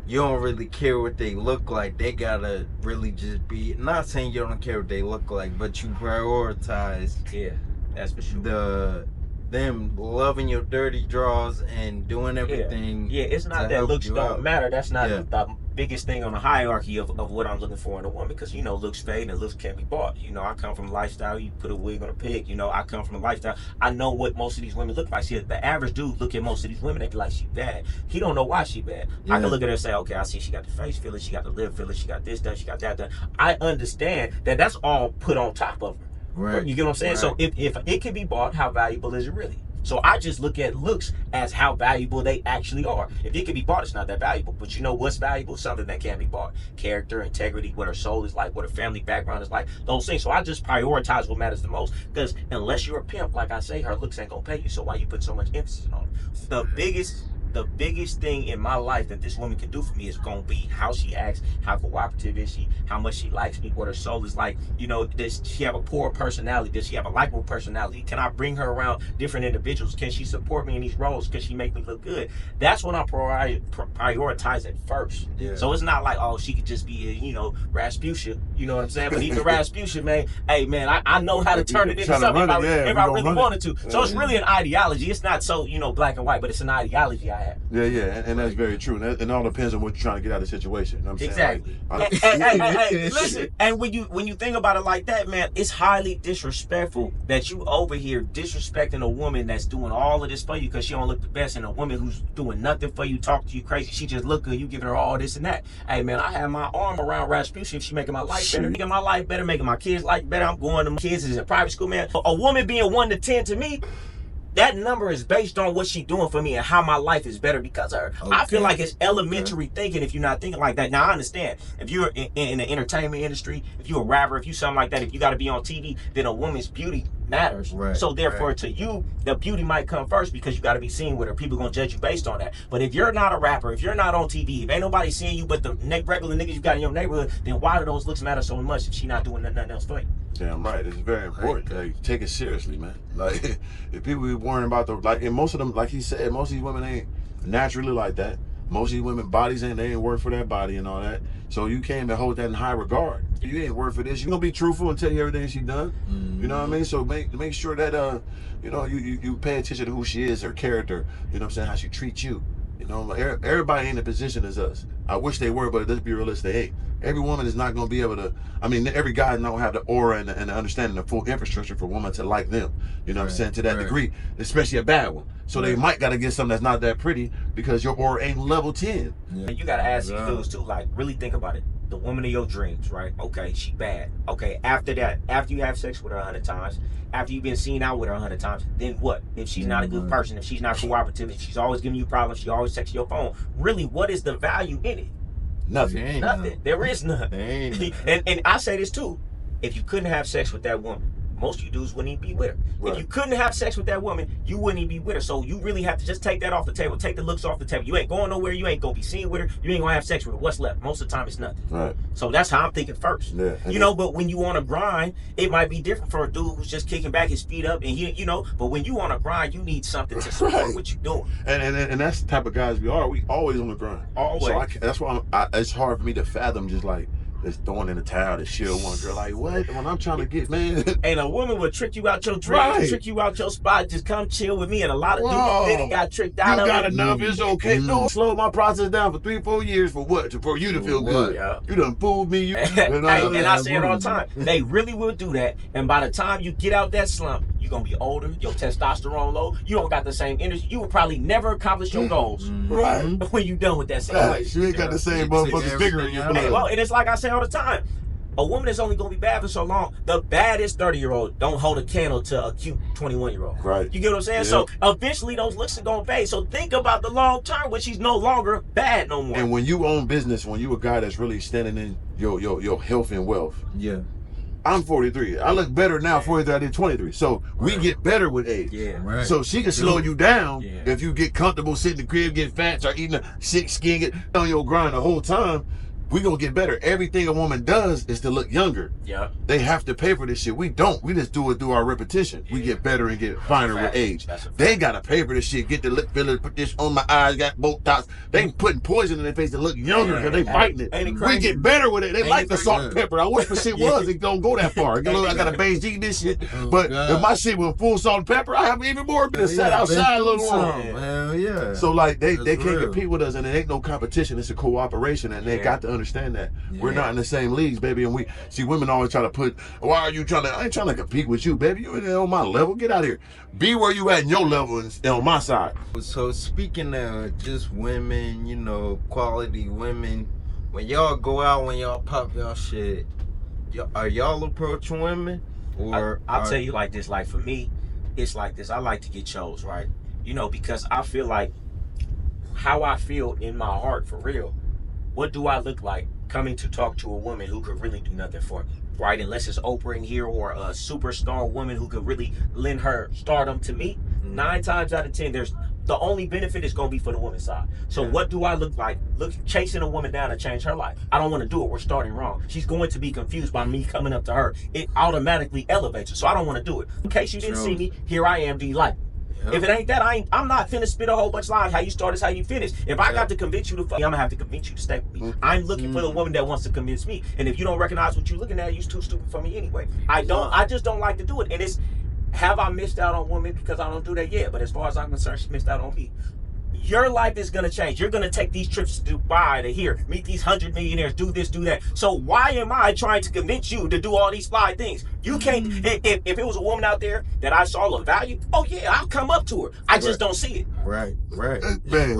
You don't really care what they look like. They gotta really just be. Not saying you don't care what they look like, but you prioritize. Yeah, that's for sure. Them loving your dirty draws and doing everything. Yeah, it's not that looks don't matter. That's not the biggest thing on the hierarchy of what I'm looking for in a woman, because looks fade and looks can't be bought. I come from a lifestyle. You put a wig on a pig. I come from a lifestyle. I know what most of these women look like. See, the average dude look at most of these women, they be like, she bad. He don't know why she bad. I can look at her and say, okay, I see she got the face filler, she got the lip filler, she got this done, she got that done. I understand that that's all put on top of her. Right. You get what I'm saying? Right. So if it can be bought, how valuable is it really? So I just look at looks as how valuable they actually are. If it can be bought, it's not that valuable. But you know what's valuable? Something that can be bought. Character, integrity, what her soul is like, what her family background is like, those things. So I just prioritize what matters the most. Because unless you're a pimp, like I say, her looks ain't gonna pay you. So why you put so much emphasis on it? The biggest thing in my life that this woman can do for me is gonna be how she acts, how cooperative is she, how much she likes me, what her soul is like. Does she have a poor personality? Does she have a likable personality? Can I bring her around different individuals? Can she support me in these roles? Can she make me look good? That's what I'm prioritizing first. Yeah. So it's not like, oh, she could just be a, Rasputia. You know what I'm saying? But even Rasputia, man, hey, man, I know how to turn it into something if I really wanted to. So it's really an ideology. It's not so, black and white, but it's an ideology I have. Yeah, and that's very true. And it all depends on what you're trying to get out of the situation. You know what I'm saying? Exactly. Hey, listen. And when you think about it like that, man, it's highly disrespectful that you over here disrespecting a woman that's doing all of this for you because she don't look the best, and a woman who's doing nothing for you, talking to you crazy, she just look good, you giving her all this and that. Hey, man, I have my arm around Rasputia if she making my life better, making my kids' life better. I'm going to my kids is in private school, man. A woman being 1 to 10 to me, that number is based on what she's doing for me and how my life is better because of her. Okay. I feel like it's elementary thinking if you're not thinking like that. Now, I understand. If you're in the entertainment industry, if you're a rapper, if you something like that, if you got to be on TV, then a woman's beauty matters. Right. So therefore, to you, the beauty might come first because you got to be seen with her. People going to judge you based on that. But if you're not a rapper, if you're not on TV, if ain't nobody seeing you but the regular niggas you got in your neighborhood, then why do those looks matter so much if she not doing nothing else for you? Damn right, it's very important. Like, take it seriously, man. Like, if people be worrying about and most of them, like he said, most of these women ain't naturally like that. Most of these women bodies they ain't worth for that body and all that. So you can't even hold that in high regard. You ain't worth for this. You gonna be truthful and tell you everything she done. Mm-hmm. You know what I mean? So make sure that you pay attention to who she is, her character. You know what I'm saying? How she treats you. Everybody ain't in the position as us. I wish they were, but let's be realistic. Hey, every woman is not going to be able to. I mean, every guy don't have the aura and the understanding, the full infrastructure for a woman to like them. You know what I'm saying? To that degree, especially a bad one. So they might got to get something that's not that pretty because your aura ain't level 10. Yeah. You got to ask these dudes too. Like, really think about it. The woman of your dreams, right? Okay, she bad. Okay, after that, after you have sex with her 100 times, after you've been seen out with her 100 times, then what? If she's not a good person, if she's not cooperative, if she's always giving you problems, she always texts your phone, really, what is the value in it? Nothing. Nothing. There is none. And I say this too. If you couldn't have sex with that woman, most of you dudes wouldn't even be with her. Right. If you couldn't have sex with that woman, you wouldn't even be with her. So you really have to just take that off the table. Take the looks off the table. You ain't going nowhere. You ain't going to be seen with her. You ain't going to have sex with her. What's left? Most of the time, it's nothing. Right. So that's how I'm thinking first. Yeah. But when you on a grind, it might be different for a dude who's just kicking back his feet up. And but when you on a grind, you need something to support what you're doing. And that's the type of guys we are. We always on the grind. Always. So that's why it's hard for me to fathom just like, just throwing in the towel to shield one girl. Like, what? When I'm trying to get, man. And a woman will trick you out your dreams, trick you out your spot, just come chill with me. And a lot of dudes didn't got tricked out of it. You got enough, it's okay. No, slow my process down for 3-4 years for what? For you to feel good. Yeah. You done fooled me. And I say it all the time. They really will do that. And by the time you get out that slump, you're gonna be older, your testosterone low, you don't got the same energy, you will probably never accomplish your goals Right. when you done with that Right. situation. You ain't got the same motherfucking figure in your Everything blood. Well, and it's like I say all the time, a woman is only gonna be bad for so long. The baddest 30-year-old don't hold a candle to a cute 21-year-old. Right. You get what I'm saying? Yeah. So eventually those looks are gonna fade. So think about the long term when she's no longer bad no more. And when you own business, when you a guy that's really standing in your health and wealth. Yeah. I'm 43. I look better now 43 I did 23. So we get better with age. Yeah. Right. So she can slow you down Yeah. if you get comfortable sitting in the crib, get fat, start eating a sick skin, get on your grind the whole time. We gonna get better. Everything a woman does is to look younger. Yeah. They have to pay for this shit. We don't. We just do it through our repetition. We get better and get finer with age. That's a fact. They gotta pay for this shit. Get the lip filler, put this on my eyes, got Botox. They putting poison in their face to look younger because they fighting it. Ain't it We crazy? get better with it. They Ain't like it the salt and crazy? pepper. I wish the shit was. It don't go that far. You know, I got a beige eating this shit. Oh, But God. if my shit was full salt and pepper, I have even more. Been sat outside a little longer. Hell yeah. So like they That's can't real. compete with us, and it ain't no competition. It's a cooperation, and they Yeah. got to understand that we're Yeah. not in the same leagues, baby. And we see women always try to put, why are you trying to? I ain't trying to compete with you, baby. You ain't on my level. Get out of here. Be where you at in your level and on my side. So speaking of just women, you know, quality women, when y'all go out, when y'all pop y'all shit, are y'all approaching women? Or I'll tell you like this, like for me, it's like this. I like to get chose, right? You know, because I feel like how I feel in my heart for real. What do I look like coming to talk to a woman who could really do nothing for me, right? Unless it's Oprah in here or a superstar woman who could really lend her stardom to me. 9 times out of 10, there's the only benefit is going to be for the woman's side. So what do I look like? Look, chasing a woman down to change her life. I don't want to do it. We're starting wrong. She's going to be confused by me coming up to her. It automatically elevates her. So I don't want to do it. In case you didn't see me, here I am. Do you like me? Yep. If it ain't that, I'm not finna spit a whole bunch of lines. How you start is how you finish. If I got to convince you to fuck me, I'm gonna have to convince you to stay with me. I'm looking for the woman that wants to convince me. And if you don't recognize what you're looking at, you're too stupid for me anyway. I just don't like to do it. And it's, have I missed out on women because I don't do that yet? But as far as I'm concerned, she missed out on me. Your life is gonna change. You're gonna take these trips to Dubai, to here, meet these 100 millionaires, do this, do that. So why am I trying to convince you to do all these fly things? You can't. If it was a woman out there that I saw of value, oh yeah, I'll come up to her. I just don't see it. Right. Man,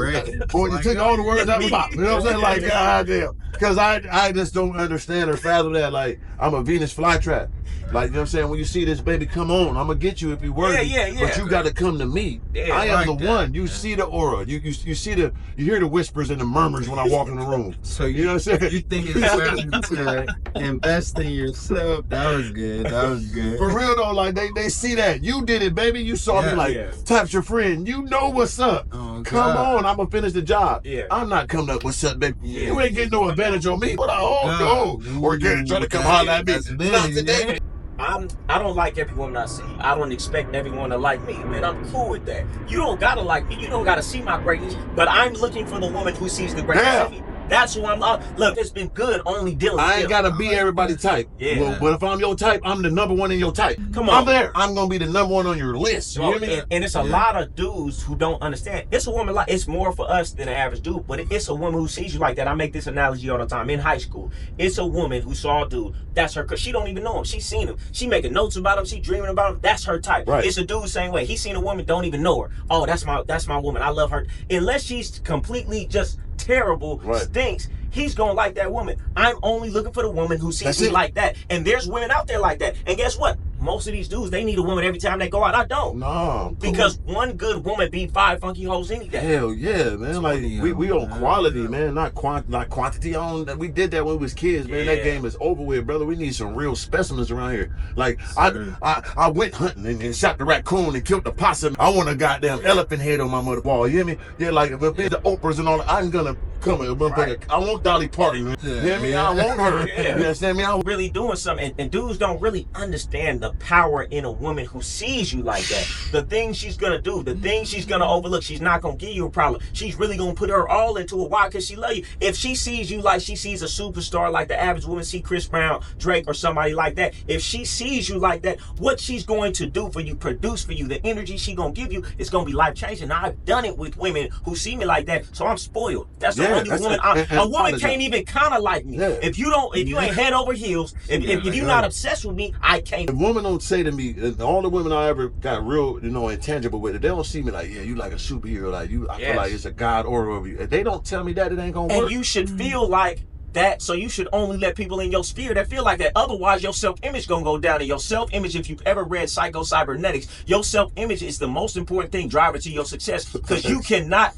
boy, you took all the words out of my mouth. You know what I'm saying? Like, goddamn. Because I just don't understand or fathom that. Like, I'm a Venus flytrap. Like, you know what I'm saying? When you see this, baby, come on. I'm going to get you if you worthy. Yeah. But you got to come to me. Yeah, I am like the that, one. You man. see the aura. You see you hear the whispers and the murmurs when I walk in the room. So You know what I'm saying? You think it's better to invest in yourself? That was good. For real though, like they see that. You did it, baby. You saw me Yeah. like, Yeah. taps your friend. You know what's up. Oh, Come God. on, I'm gonna finish the job. Yeah. I'm not coming up with something, baby. Yeah. You ain't getting no advantage on me. But God. no. Or you're trying to come holler at me. That's big, Not today. yeah. I don't like every woman I see. I don't expect everyone to like me. Man, I'm cool with that. You don't gotta like me. You don't gotta see my greatness. But I'm looking for the woman who sees the greatness Yeah. in me. That's who I'm. Look, it's been good only dealing. I with ain't them. gotta be everybody type. Yeah. Well, but if I'm your type, I'm the number one in your type. Come on. I'm there. I'm gonna be the number one on your list. You hear me? And it's a lot of dudes who don't understand. It's a woman like, it's more for us than an average dude, but it's a woman who sees you like that. I make this analogy all the time. In high school, it's a woman who saw a dude. That's her, cause she don't even know him. She's seen him. She making notes about him. She dreaming about him. That's her type. Right. It's a dude same way. He seen a woman, don't even know her. Oh, that's my woman. I love her. Unless she's completely just terrible, Right. stinks. He's gonna like that woman. I'm only looking for the woman who sees That's me it. like that. And there's women out there like that. And guess what? Most of these dudes, they need a woman every time they go out. I don't. No. I'm cool. Because one good woman beat 5 funky hoes any day. Hell yeah, man! Like we on man. quality, man, not quantity. We did that when we was kids, man. That Yeah. game is over with, brother. We need some real specimens around here. Like Sir. I went hunting and shot the raccoon and killed the possum. I want a goddamn elephant head on my mother wall. You hear me? Yeah, like if it's the Oprahs and all that, I'm gonna come and Right. I want Dolly Parton. You hear me? I want her. Yeah. You understand me? I Really doing something, and dudes don't really understand the power in a woman who sees you like that. The things she's gonna do, the things she's gonna overlook. She's not gonna give you a problem. She's really gonna put her all into it. Why? Because she love you. If she sees you like she sees a superstar, like the average woman see Chris Brown, Drake, or somebody like that. If she sees you like that, what she's going to do for you, produce for you, the energy she gonna give you is gonna be life changing. Now I've done it with women who see me like that, so I'm spoiled. That's the Yeah. only woman. A woman can't even kind of like me. Yeah. If you ain't head over heels, if you're not obsessed with me, I can't. If women don't say to me, all the women I ever got real, intangible with, they don't see me like, yeah, you like a superhero, like you. I feel like it's a god order over you. If they don't tell me that, it ain't gonna work. And you should feel like that, so you should only let people in your sphere that feel like that. Otherwise, your self-image gonna go down. And your self-image, if you've ever read Psycho-Cybernetics, your self-image is the most important thing driver to your success, because you cannot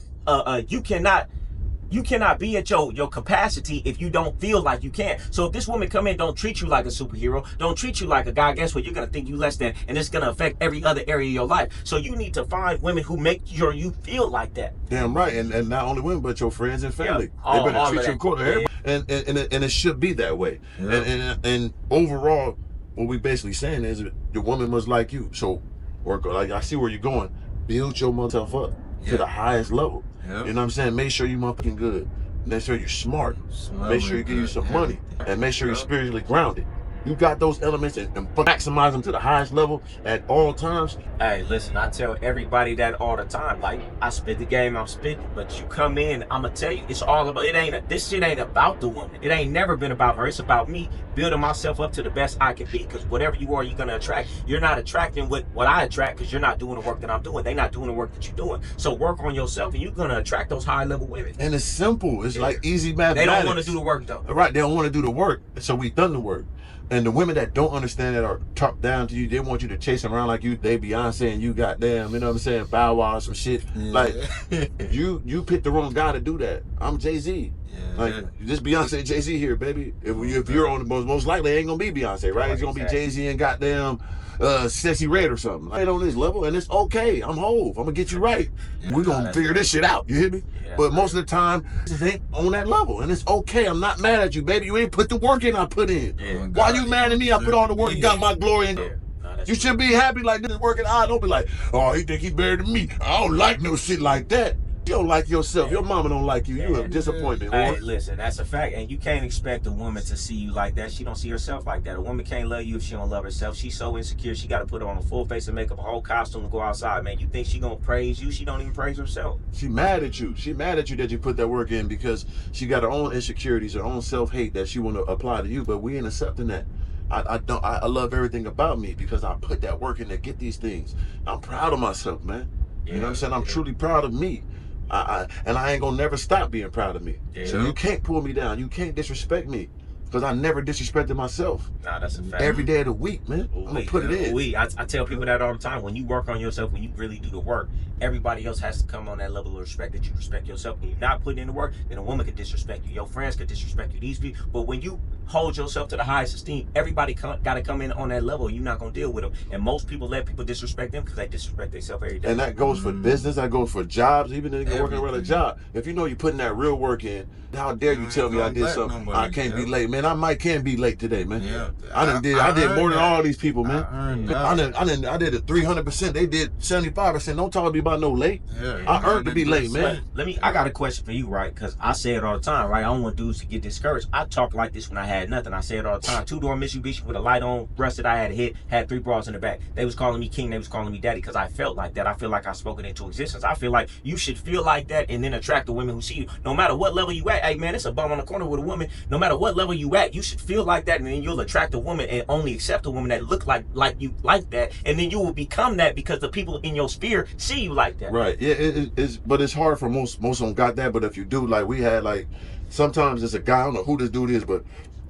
be at your capacity if you don't feel like you can. So if this woman come in, don't treat you like a superhero, don't treat you like a guy, guess what? You're gonna think you less than, and it's gonna affect every other area of your life. So you need to find women who make sure you feel like that. Damn right, and not only women, but your friends and family. Yeah. They better treat you accordingly. And it should be that way. Yeah. And overall, what we basically saying is the woman must like you. So, work like I see where you're going. Build your motherself up to the highest level. Yep. You know what I'm saying? Make sure you motherfucking good. Make sure you're smart. Make sure you give you some money. And make sure you're spiritually grounded. You got those elements and maximize them to the highest level at all times. Hey, listen, I tell everybody that all the time. Like, I spit the game I'm spitting, but you come in, I'ma tell you, it's all about, this shit ain't about the woman. It ain't never been about her. It's about me building myself up to the best I can be, because whatever you are, you're gonna attract. You're not attracting what I attract, because you're not doing the work that I'm doing. They're not doing the work that you're doing. So work on yourself, and you're gonna attract those high level women. And it's simple. It's like easy mathematics. They don't want to do the work though. Right, they don't want to do the work, so we done the work. And the women that don't understand that are top down to you, they want you to chase them around like they Beyonce and you goddamn, you know what I'm saying, Bow Wow or some shit. Yeah. Like, you picked the wrong guy to do that. I'm Jay-Z. Yeah. Like, this Beyonce Jay-Z here, baby. If you're on the most likely, it ain't gonna be Beyonce, right? It's gonna be Jay-Z and goddamn Sexy Red or something. I ain't on this level, and it's okay. I'm Hove. I'm gonna get you right. We're gonna figure this shit out. You hear me? Yeah, but most of the time, it ain't on that level, and it's okay. I'm not mad at you, baby. You ain't put the work in I put in. Yeah, why you mad at me? I put all the work and got my glory in. You should be happy like this is working out. Don't be like, oh, he think he better than me. I don't like no shit like that. You don't like yourself. Your mama don't like you. You a disappointment. Hey, listen, that's a fact. And you can't expect a woman to see you like that. She don't see herself like that. A woman can't love you if she don't love herself. She's so insecure. She got to put on a full face of makeup, a whole costume to go outside, man. You think she gonna praise you? She don't even praise herself. She mad at you. She mad at you that you put that work in, because she got her own insecurities, her own self-hate that she want to apply to you. But we ain't accepting that. I love everything about me because I put that work in to get these things. I'm proud of myself, man. You know what I'm saying? I'm truly proud of me. And I ain't gonna never stop being proud of me. Yeah. So you can't pull me down. You can't disrespect me, because I never disrespected myself. Nah, that's a fact. Every day of the week, man. I'm gonna put it in. I tell people that all the time. When you work on yourself, when you really do the work, everybody else has to come on that level of respect that you respect yourself. When you're not putting in the work, then a woman could disrespect you. Your friends could disrespect you. These people. But when you hold yourself to the highest esteem, everybody got to come in on that level. You're not gonna deal with them. And most people let people disrespect them because they disrespect themselves every day. And that goes for business. That goes for jobs. Even if you're working around a job, if you know you're putting that real work in, how dare you tell me I did something? I can't be late, man. I can be late today, man. Yeah. I did more than all these people, man. I did it 300%. They did 75%. Don't talk to me about no late. Yeah, I earned to be late, man. I got a question for you, right? Because I say it all the time, right? I don't want dudes to get discouraged. I talk like this when I had nothing. I say it all the time. 2-door Mitsubishi with a light on, rusted. I had a hit, had 3 bras in the back. They was calling me king. They was calling me daddy, because I felt like that. I feel like I spoke it into existence. I feel like you should feel like that, and then attract the women who see you. No matter what level you at. Hey, man, it's a bum on the corner with a woman. No matter what level you at, you should feel like that, and then you'll attract a woman and only accept a woman that look like you like that, and then you will become that because the people in your sphere see you like that. Right. Yeah. But it's hard for most of them got that. But if you do, like we had, like sometimes it's a guy. I don't know who this dude is, but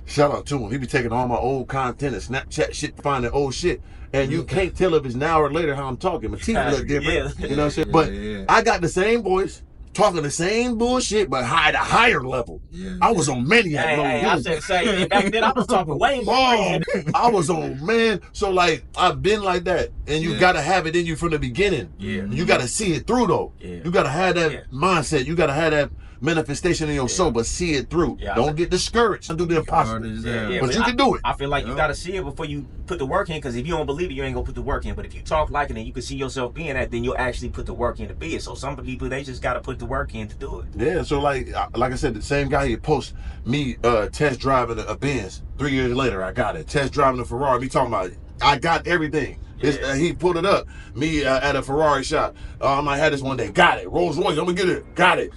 shout out to him. He be taking all my old content and Snapchat shit, finding old shit, and you can't tell if it's now or later how I'm talking. My teeth look different. You know what I'm saying? But I got the same voice, talking the same bullshit, but at a higher level. Yeah. I was on Maniac. I said, say, back then I was talking way more. I was on, man. So, like, I've been like that. And you got to have it in you from the beginning. Yeah. You got to see it through, though. Yeah. You got to have that mindset. You got to have that manifestation in your soul, but see it through. Yeah, don't get discouraged. Don't do the impossible. But you can do it. I feel like you got to see it before you put the work in, because if you don't believe it, you ain't going to put the work in. But if you talk like it and you can see yourself being that, then you'll actually put the work in to be it. So some people, they just got to put the work in to do it. Yeah, so like I said, the same guy, he posts me test driving a Benz. 3 years later, I got it. Test driving a Ferrari. Me talking about it. I got everything. He pulled it up. Me at a Ferrari shop. I might have this one day. Got it. Rolls Royce. I'm gonna get it. Got it.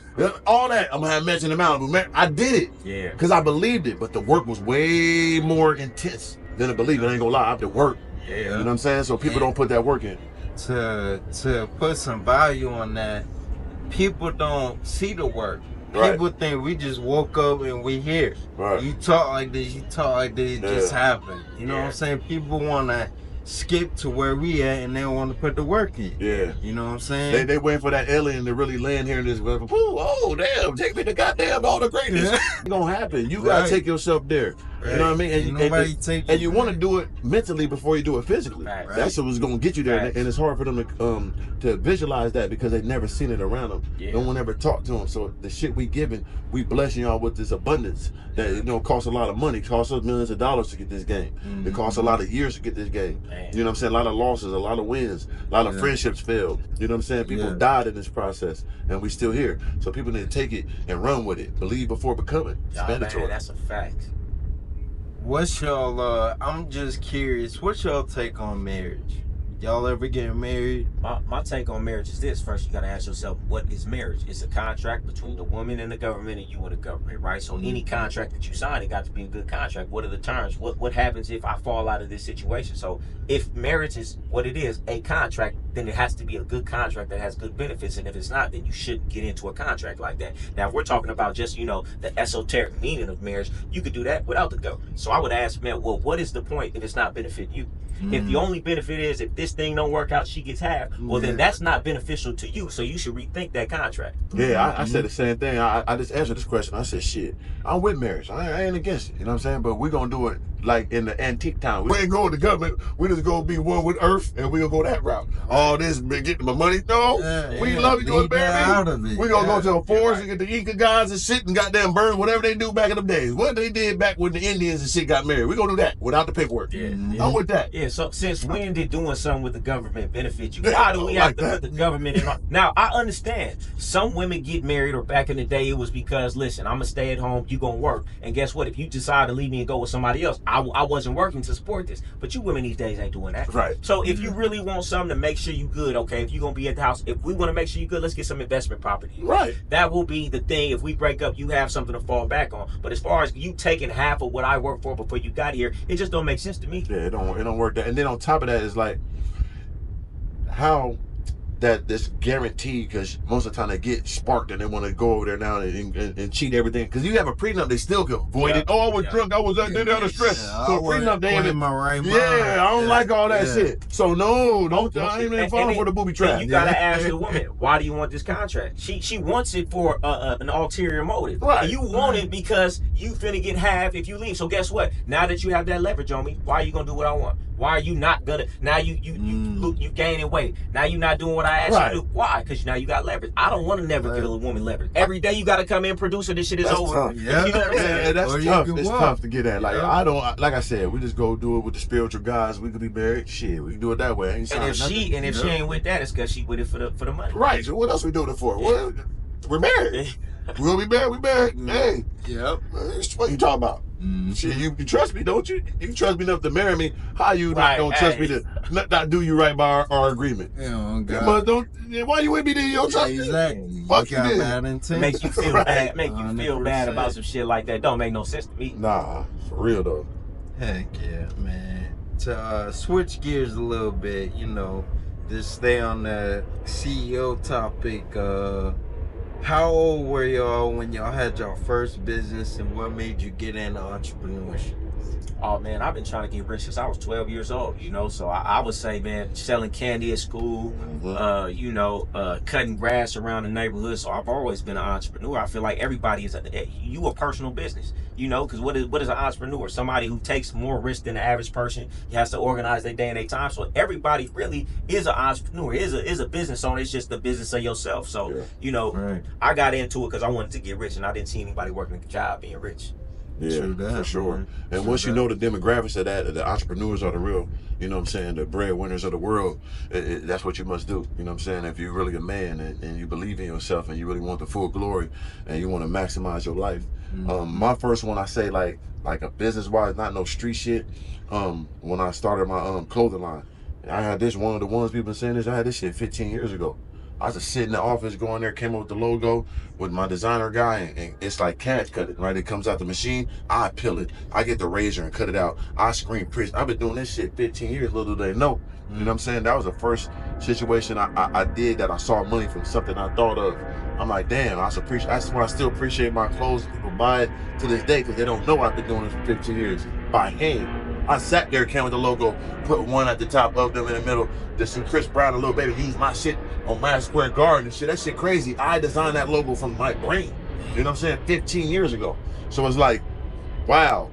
All that. I'm gonna have mentioned in Malibu. Man, I did it. Yeah. Because I believed it, but the work was way more intense than I believed. I ain't gonna lie. I have to work. Yeah. You know what I'm saying? So people don't put that work in. To put some value on that, people don't see the work. Right. People think we just woke up and we here. Right. You talk like this, it just happened. You know what Yeah. I'm saying? People want to skip to where we at and they want to put the work in. Yeah. You know what I'm saying? They waiting for that alien to really land here in this weather. Oh, damn, take me to goddamn all the greatness. It's gonna happen. You gotta take yourself there. You know what I mean? And you want to do it mentally before you do it physically. Right. That's what's gonna get you there. Right. And it's hard for them to visualize that because they've never seen it around them. Yeah. No one ever talked to them. So the shit we giving, we blessing y'all with this abundance that costs a lot of money, costs us millions of dollars to get this game. It costs a lot of years to get this game. Man. You know what I'm saying? A lot of losses, a lot of wins, a lot of friendships failed. You know what I'm saying? People died in this process, and we still here. So people need to take it and run with it. Believe before becoming. It's mandatory. Man, that's a fact. What's y'all, I'm just curious, what's y'all take on marriage? Y'all ever get married? My take on marriage is this. First, you got to ask yourself, what is marriage? It's a contract between the woman and the government and you and the government, right? So any contract that you sign, it got to be a good contract. What are the terms? What happens if I fall out of this situation? So if marriage is what it is, a contract, then it has to be a good contract that has good benefits. And if it's not, then you shouldn't get into a contract like that. Now, if we're talking about just, the esoteric meaning of marriage, you could do that without the government. So I would ask, man, well, what is the point if it's not benefiting you? If the only benefit is if this thing don't work out, she gets half, well, then that's not beneficial to you. So you should rethink that contract. Yeah, I said the same thing. I just answered this question. I said, shit, I'm with marriage. I ain't against it. You know what I'm saying? But we're going to do it like in the antique time. We ain't going to government. We just going to be one with earth, and we're going to go that route. All this, getting my money. No, we love you. You want to marry me? We're going to go to a forest and get the Inca guys and shit and goddamn burn whatever they do back in them days. What they did back when the Indians and shit got married. We're going to do that without the paperwork. Yeah. I'm with that. Yeah, so since when did doing something with the government benefit you? Why do we have to put the government in? Now, I understand. Some women get married, or back in the day, it was because, listen, I'm going to stay at home, you going to work. And guess what? If you decide to leave me and go with somebody else, I wasn't working to support this. But you women these days ain't doing that. Right. So if you really want something to make sure you good, okay, if you're going to be at the house, if we want to make sure you good, let's get some investment property. Right. That will be the thing. If we break up, you have something to fall back on. But as far as you taking half of what I worked for before you got here, it just don't make sense to me. Yeah, it don't work that. And then on top of that is like how that this guaranteed, because most of the time they get sparked and they want to go over there now and cheat everything. Because you have a prenup, they still can avoid it. Oh, I was drunk, I was out there out of stress. So prenup, they ain't in my right mind. I don't like all that shit. So no, don't. I ain't even falling for the booby trap. You gotta ask the woman, why do you want this contract? She wants it for an ulterior motive. Right. And you want it because you finna get half if you leave. So guess what? Now that you have that leverage on me, why are you gonna do what I want? Why are you not gonna? Now you gaining weight. Now you're not doing what I asked you to do. Why? Because now you got leverage. I don't want to never give a woman leverage. Every day you got to come in, producer. This shit is over. Tough. Yeah. You know what I'm saying? Yeah, that's tough. It's tough to get at. Like Yeah. like I said, we just go do it with the spiritual guys. We could be married. Shit, we can do it that way. I ain't And if she ain't with that, it's because she with it for the money. right. So what else we doing it for? What? We're married. We'll be married. We married. Hey, Yep. what you talking about? Shit, you trust me, don't you? You trust me enough to marry me. How you not gonna trust me to not do you right by our agreement? Oh, God. But don't. Why you with me then? You don't trust me. Exactly. Fuck you got then. bad intent. Make you feel Right. bad. Make you feel bad 100%. about some shit like that. Don't make no sense to me. Nah, for real though. Heck yeah, man. To switch gears a little bit, just stay on the CEO topic. How old were y'all when y'all had your first business, and what made you get into entrepreneurship? Oh man, I've been trying to get rich since I was 12 years old, So I would say, man, selling candy at school, cutting grass around the neighborhood. So I've always been an entrepreneur. I feel like everybody is you a personal business, because what is an entrepreneur? Somebody who takes more risk than the average person. He has to organize their day and their time. So everybody really is an entrepreneur, is a business owner. It's just the business of yourself. So, Right. I got into it because I wanted to get rich, and I didn't see anybody working a job being rich. Yeah, True that, for sure. man. And True once you that. know the demographics of that, the entrepreneurs are the real, the breadwinners of the world. That's what you must do. You know what I'm saying? If you're really a man and you believe in yourself and you really want the full glory and you want to maximize your life. My first one, I say like a business wise, not no street shit. When I started my clothing line, I had this, one of the ones people been saying this, I had this shit 15 years ago. I was just sitting in the office, going there, came up with the logo with my designer guy, and it's like cash cutting, right? It comes out the machine, I peel it. I get the razor and cut it out. I screen print. I've been doing this shit 15 years, little do they know. You know what I'm saying? That was the first situation I did that I saw money from something I thought of. I'm like, damn, that's why I still appreciate my clothes. People buy it to this day because they don't know I've been doing this for 15 years by hand. I sat there, came with the logo, put one at the top of them in the middle. There's some Chris Brown, a little baby, use my shit on Madison Square Garden and shit. That shit crazy. I designed that logo from my brain. You know what I'm saying? 15 years ago. So it's like, wow,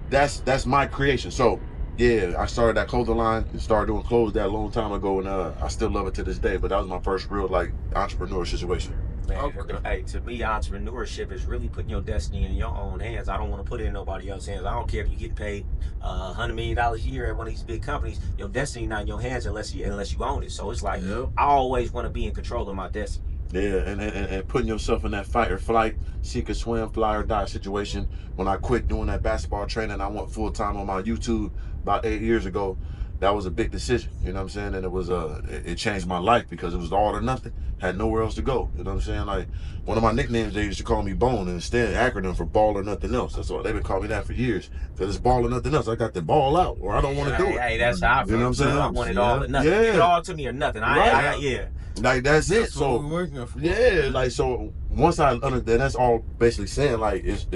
that's my creation. So yeah, I started that clothing line and started doing clothes that a long time ago, and I still love it to this day. But that was my first real like entrepreneur situation. Man, hey, to me, entrepreneurship is really putting your destiny in your own hands. I don't want to put it in nobody else's hands. I don't care if you get paid $100 million a year at one of these big companies. Your destiny not in your hands unless you own it. So it's like, I always want to be in control of my destiny. Yeah, and putting yourself in that fight or flight, sink or swim, fly or die situation. When I quit doing that basketball training, I went full time on my YouTube about 8 years ago. That was a big decision, you know what I'm saying? And it was it changed my life because it was all or nothing. Had nowhere else to go, you know what I'm saying? Like one of my nicknames, they used to call me Bone, and instead acronym for ball or nothing else. That's why they've been calling me that for years. Because it's ball or nothing else. I got the ball out, or I don't want to do it. Hey, that's how I feel. You know what I'm saying? I want it all or nothing. Yeah. Give it all to me or nothing. Yeah. Like that's it. That's what we're working for. Yeah, like so once I understand, that's all basically saying like it's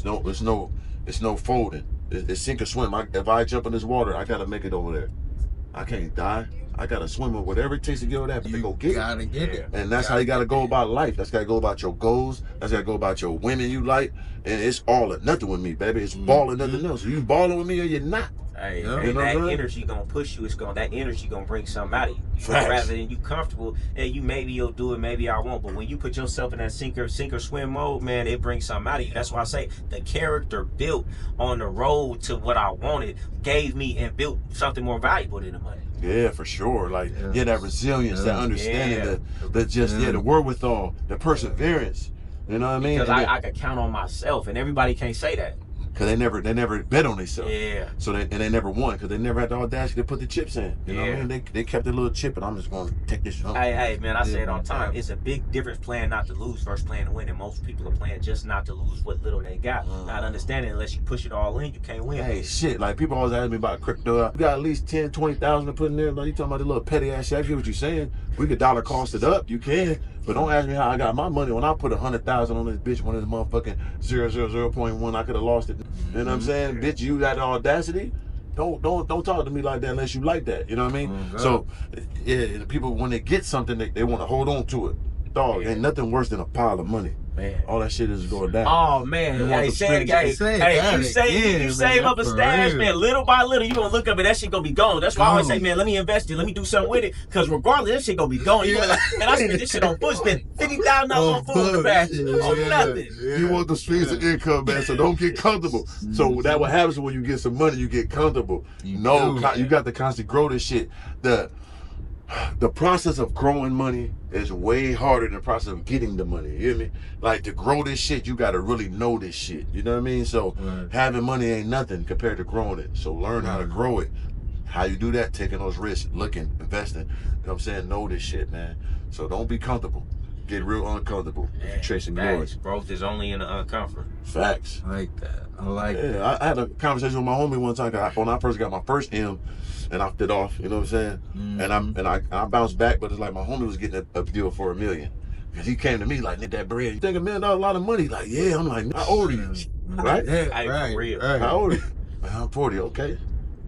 no folding. It's sink or swim. If I jump in this water, I gotta make it over there. I can't die. I gotta swim with whatever it takes to get over that. But they go get gotta get it. And that's how you gotta go about life. That's gotta go about your goals. That's gotta go about your women you like. And it's all or nothing with me, baby. It's ball or nothing else. You balling with me or you're not. Hey, Yeah. and that energy gonna push you. That energy gonna bring something out of you. Rather than you comfortable, and maybe you'll do it, maybe I won't. But when you put yourself in that sink or swim mode, man, it brings something out of you. That's why I say the character built on the road to what I wanted gave me and built something more valuable than the money. Yeah, for sure. Like, that resilience, that understanding, the wherewithal, the perseverance. You know what I mean? Because I could count on myself, and everybody can't say that. Because they never bet on themselves. Yeah. So they never won because they never had the audacity to put the chips in. You know what I mean? They kept a little chip, and I'm just going to take this shot. Hey, man, I say it all the time. It's a big difference playing not to lose versus playing to win. And most people are playing just not to lose what little they got. Not understanding unless you push it all in, you can't win. Hey, shit. Like, people always ask me about crypto. You got at least 10, 20,000 to put in there. Like, you talking about the little petty ass shit. I get what you're saying. We could dollar cost it up. You can. But don't ask me how I got my money when I put 100,000 on this bitch when it's motherfucking 0.1. I could have lost it. You know what I'm saying? Bitch, you got the audacity. Don't talk to me like that unless you like that. You know what I mean? So yeah, people when they get something, they want to hold on to it. Dog, ain't nothing worse than a pile of money. Man. All that shit is going down. Oh man, hey, say it again. You save up a stash, man, little by little, you gonna look up and that shit gonna be gone. That's why I always say, man, let me invest it, let me do something with it, because regardless, that shit gonna be gone. You like, man, I spent this shit on food, spent $50,000 on food capacity, on nothing. You want the streets of income, man, so don't get comfortable. So that what happens when you get some money, you get comfortable. You got to constantly grow this shit. The process of growing money is way harder than the process of getting the money. You hear me? Like, to grow this shit, you got to really know this shit. You know what I mean? So having money ain't nothing compared to growing it. So learn how to grow it. How you do that? Taking those risks, looking, investing. You know what I'm saying? Know this shit, man. So don't be comfortable. Get real uncomfortable if you're chasing glory. Growth is only in the uncomfort. Facts. I like that. I like that. I had a conversation with my homie one time when I first got my first M. And I fit off, you know what I'm saying? And I bounced back, but it's like my homie was getting a deal for $1 million. Cause he came to me like, need that bread. You think $1 million a lot of money? Like, yeah. I'm like, how old are you? Right? Right. How old are you? I'm 40, okay.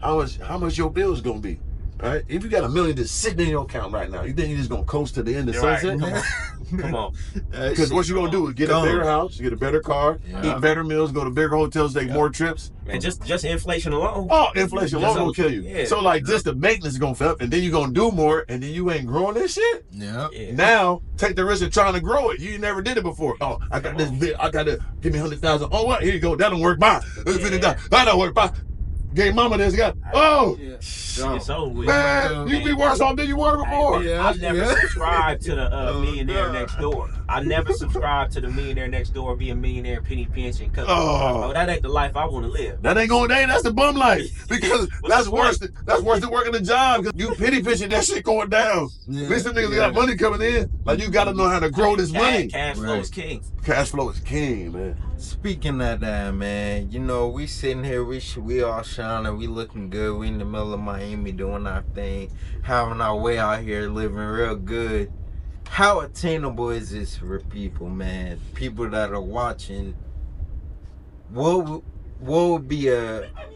How much your bill's gonna be? Right? If you got $1 million just sitting in your account right now, you think you're just gonna coast to the end of sunset? Come on. Because what you gonna do is get a bigger house, get a better car, eat better meals, go to bigger hotels, take more trips. Man, just inflation alone. Oh, inflation alone will kill you. Yeah. So like just the maintenance is gonna fill up, and then you're gonna do more, and then you ain't growing this shit. Yeah. Now take the risk of trying to grow it. You never did it before. Oh, I got this bit. I got to give me 100,000. Oh, what? Here you go. That don't work. Bye. $50,000. That don't work. Bye. Gave mama this guy. Oh, it's over with. Man, you be worse off than you were before. I've never subscribed to the Millionaire Next Door. I never subscribed to the Millionaire Next Door, be a millionaire, penny pinching. Cause Oh. that ain't the life I want to live. That's the bum life. Because What's that's the worse point? that's worse than working a job. You penny pitching that shit going down. Yeah, At least them niggas yeah. got money coming in. Like you gotta know how to grow this money. Cash flow Right. is king. Cash flow is king, man. Speaking of that, man, you know, we sitting here, we all shining, we looking good, we in the middle of Miami doing our thing, having our way out here, living real good. How attainable is this for people, man? People that are watching, what would be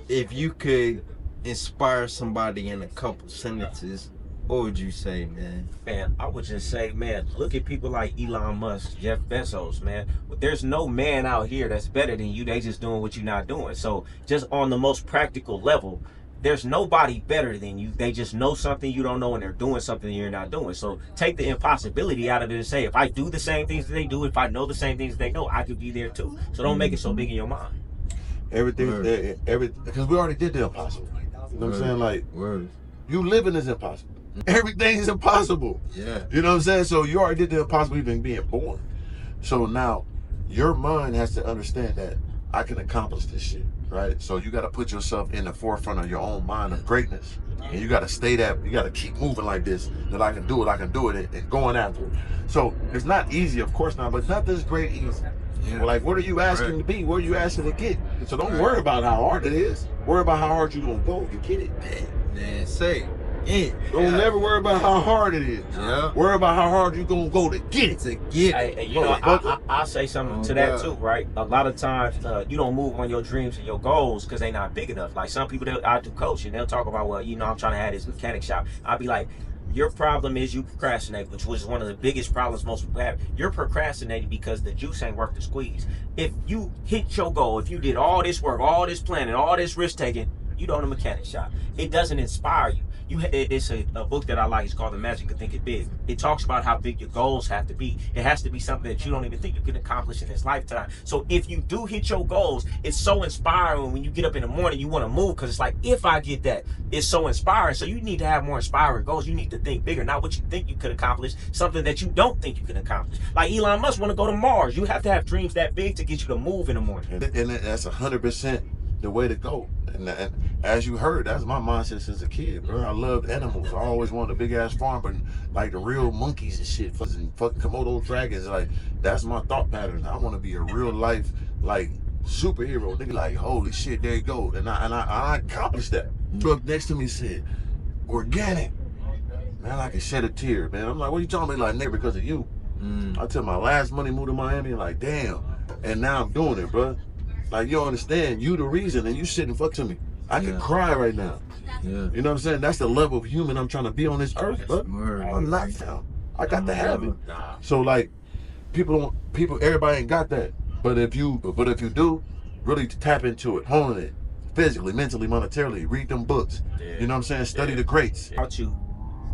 if you could inspire somebody in a couple sentences, what would you say, man? Man, I would just say, man, look at people like Elon Musk, Jeff Bezos, man. There's no man out here that's better than you. They just doing what you're not doing. So just on the most practical level, there's nobody better than you. They just know something you don't know, and they're doing something you're not doing. So take the impossibility out of it and say, if I do the same things that they do, if I know the same things they know, I could be there too. So don't make it so big in your mind. Everything, because we already did the impossible. You know what I'm saying? Like, Word. you living is impossible. Everything is impossible. Yeah. You know what I'm saying? So you already did the impossible even being born. So now your mind has to understand that I can accomplish this shit, right? So you got to put yourself in the forefront of your own mind of greatness. And you got to stay that, you got to keep moving like this, that I can do it, and going after it. So it's not easy, of course not, but nothing's great easy. Yeah. Like, what are you asking to be? What are you asking to get? So don't worry about how hard it is. Worry about how hard you're going to go. You get it. Man, say it. Don't never worry about how hard it is. Yeah. Worry about how hard you're going to go to get it. To get it. Hey, you know, I'll say something to that too, right? A lot of times you don't move on your dreams and your goals because they're not big enough. Like some people, I do coaching, they'll talk about, well, you know, I'm trying to have this mechanic shop. I'll be like, your problem is you procrastinate, which was one of the biggest problems most people have. You're procrastinating because the juice ain't worth the squeeze. If you hit your goal, if you did all this work, all this planning, all this risk taking, you don't own a mechanic shop. It doesn't inspire you. It's a book that I like. It's called The Magic of Thinking Big. It talks about how big your goals have to be. It has to be something that you don't even think you can accomplish in this lifetime. So if you do hit your goals, it's so inspiring when you get up in the morning, you want to move because it's like, if I get that, it's so inspiring. So you need to have more inspiring goals. You need to think bigger, not what you think you could accomplish, something that you don't think you can accomplish. Like Elon Musk want to go to Mars. You have to have dreams that big to get you to move in the morning. And that's 100% the way to go. And as you heard, that's my mindset since a kid, bro. I loved animals. I always wanted a big ass farm, but like the real monkeys and shit, fucking Komodo dragons. Like that's my thought pattern. I want to be a real life like superhero. Nigga, like holy shit, there you go. And I accomplished that. Look next to me said, organic. Man, I can shed a tear, man. I'm like, what are you talking about? Like, nigga, because of you. I took my last money, moved to Miami, and like, damn. And now I'm doing it, bro. Like, you don't understand. You the reason, and you sitting fuck to me. I can cry right now. Yeah. You know what I'm saying? That's the level of human I'm trying to be on this earth, bro. Word. I'm not now. I got to have it. So like, everybody ain't got that. But if you do, really tap into it, hone it, physically, mentally, monetarily, read them books. You know what I'm saying? Study the greats. About you,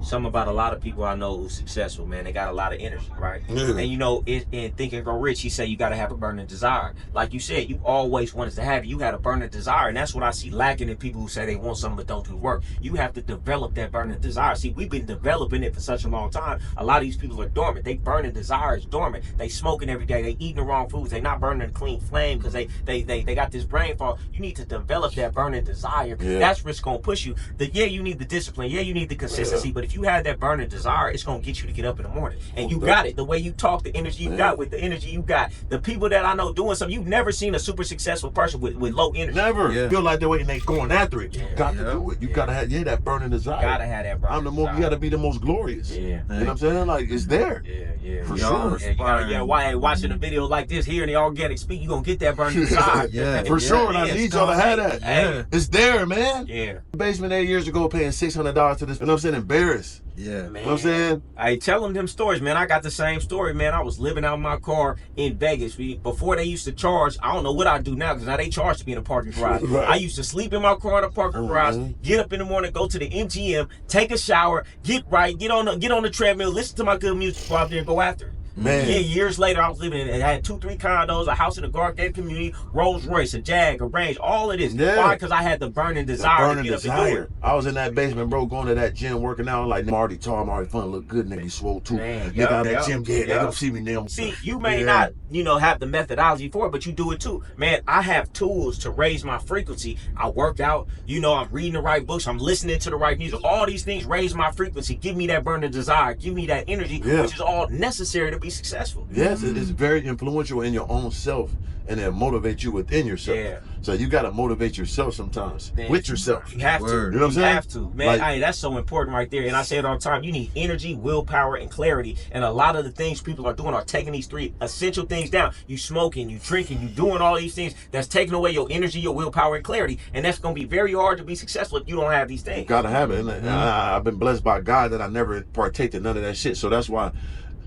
something about a lot of people I know who's successful, man. They got a lot of energy, right? Yeah. And you know, in Think and Grow Rich, he said you got to have a burning desire. Like you said, you always wanted to have it. You had a burning desire, and that's what I see lacking in people who say they want something but don't do work. You have to develop that burning desire. See, we've been developing it for such a long time. A lot of these people are dormant. They burning desire is dormant. They smoking every day. They eating the wrong foods. They not burning a clean flame because they got this brain fog. You need to develop that burning desire. Yeah. That's what's gonna push you. You need the discipline. Yeah, you need the consistency. But if you have that burning desire, it's gonna get you to get up in the morning. And you got it. The way you talk, the energy you got, with the energy you got. The people that I know doing something, you've never seen a super successful person with low energy. Never feel like that way, and they going after it. You Yeah. got to do it. You gotta have that burning desire. Gotta have that burning desire. You gotta be the most glorious. Yeah. You know what I'm saying? Like it's there. Yeah. For Y'all, sure. why watching a video like this here in the organic speak, you gonna get that burning desire. For sure. And I need y'all to have that. Hey. It's there, man. Yeah. Basement 8 years ago paying $600 to this. You know what I'm saying? Embarrassed. Yeah. Man. You know what I'm saying? I tell them stories, man. I got the same story, man. I was living out my car in Vegas. Before they used to charge, I don't know what I do now because now they charge to be in a parking garage. Right. I used to sleep in my car in a parking garage, get up in the morning, go to the MGM, take a shower, get right, get on the treadmill, listen to my good music, go out there and go after it. Man. Yeah, years later, I was living in it. I had 2-3 condos, a house in the Garden Gate community, Rolls Royce, a Jag, a Range, all of this. Yeah. Why? Because I had the burning desire to get up and do it. I was in that basement, bro, going to that gym, working out. Like, I'm already tall, I'm already fun, look good, nigga, be swole too. Man, Nigga out that gym, they gonna see me now. See, you may not, have the methodology for it, but you do it too. Man, I have tools to raise my frequency. I work out, I'm reading the right books, I'm listening to the right music. All these things raise my frequency, give me that burning desire, give me that energy, which is all necessary to be successful. Yes, it's very influential in your own self, and it motivates you within yourself. Yeah. So you gotta motivate yourself sometimes with yourself. You have to. You know what I'm saying? You have to. Man, that's so important right there. And I say it all the time. You need energy, willpower, and clarity. And a lot of the things people are doing are taking these 3 essential things down. You smoking, you drinking, you doing all these things. That's taking away your energy, your willpower, and clarity. And that's going to be very hard to be successful if you don't have these things. You gotta have it. And I've been blessed by God that I never partaked in none of that shit. So that's why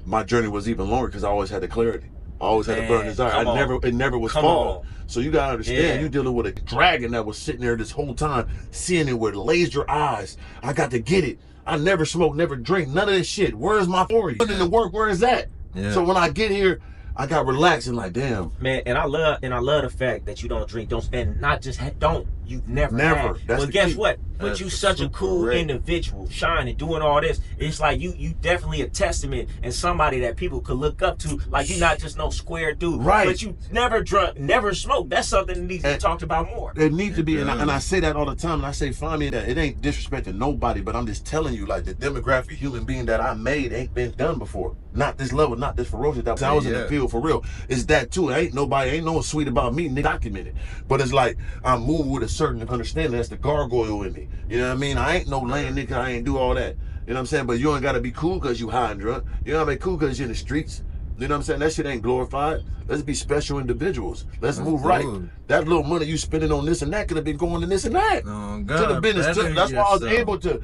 my journey was even longer, because I always had the clarity. I always had a burning desire. It never was falling. So you gotta understand, you're dealing with a dragon that was sitting there this whole time, seeing it with laser eyes. I got to get it. I never smoke, never drink, none of this shit. Where's my story? Put in the work, where is that? Yeah. So when I get here, I got relaxed and like, damn. Man, and I love the fact that you don't drink, and not just don't. You never. Have. Well, guess what? But you such a cool individual, shining, doing all this. It's like you definitely a testament and somebody that people could look up to. Like you're not just no square dude, right? But you never drunk, never smoked. That's something that needs to be talked about more. It needs to be, and I say that all the time. And I say, find me that it ain't disrespecting nobody, but I'm just telling you, like the demographic human being that I made ain't been done before. Not this level, not this ferocious. That I was in the field for real. It's that too. Ain't no one sweet about me, nigga, documented. But it's like I'm moving with a certain understanding. That's the gargoyle in me. You know what I mean? I ain't no lame nigga. I ain't do all that. You know what I'm saying? But you ain't gotta be cool because you high and drunk. You know what I mean? Cool because you're in the streets. You know what I'm saying? That shit ain't glorified. Let's be special individuals. Let's move right. That little money you spending on this and that could have been going to this and that. Oh, God, to the business. That's why I was able to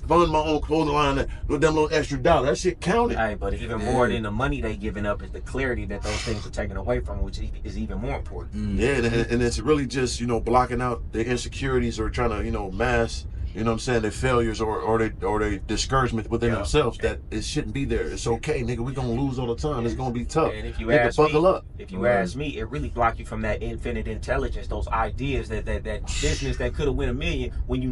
fund my own clothing line with them little extra dollar. That shit counted. Right, but even more than the money they giving up is the clarity that those things are taken away from, which is even more important. Yeah, and it's really just, blocking out their insecurities or trying to, mask, their failures or their discouragement within themselves, that it shouldn't be there. It's okay, nigga. We gonna lose all the time. It's gonna be tough. And if you ask me, it really block you from that infinite intelligence, those ideas, that business that could have win $1 million when you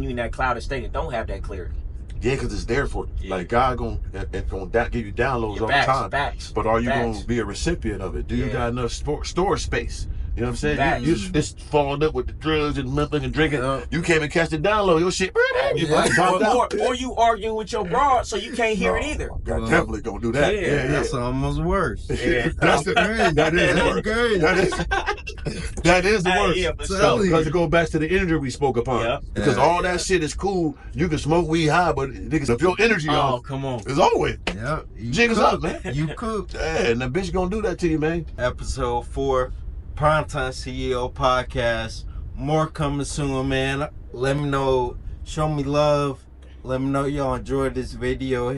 in that clouded state and don't have that clarity. Yeah, because it's there for you. Yeah. Like God gonna give you downloads all the time. But are you gonna be a recipient of it? Do you got enough store space? You know what I'm saying? You just falling up with the drugs and nothing and drinking. You can't even catch the download. Your shit. Or you arguing with your broad so you can't hear it either. God definitely gonna do that. Yeah, that's almost worse. Yeah. That's the thing. That is the worst. Because it goes back to the energy we spoke upon. Yeah. Because all that shit is cool. You can smoke weed high, but niggas, if your energy off, come on, it's over with. Yeah, jiggers up, man. You cooked. Yeah, and the bitch gonna do that to you, man. Episode 4. Primetime CEO podcast. More coming soon, man. Let me know. Show me love. Let me know y'all enjoyed this video.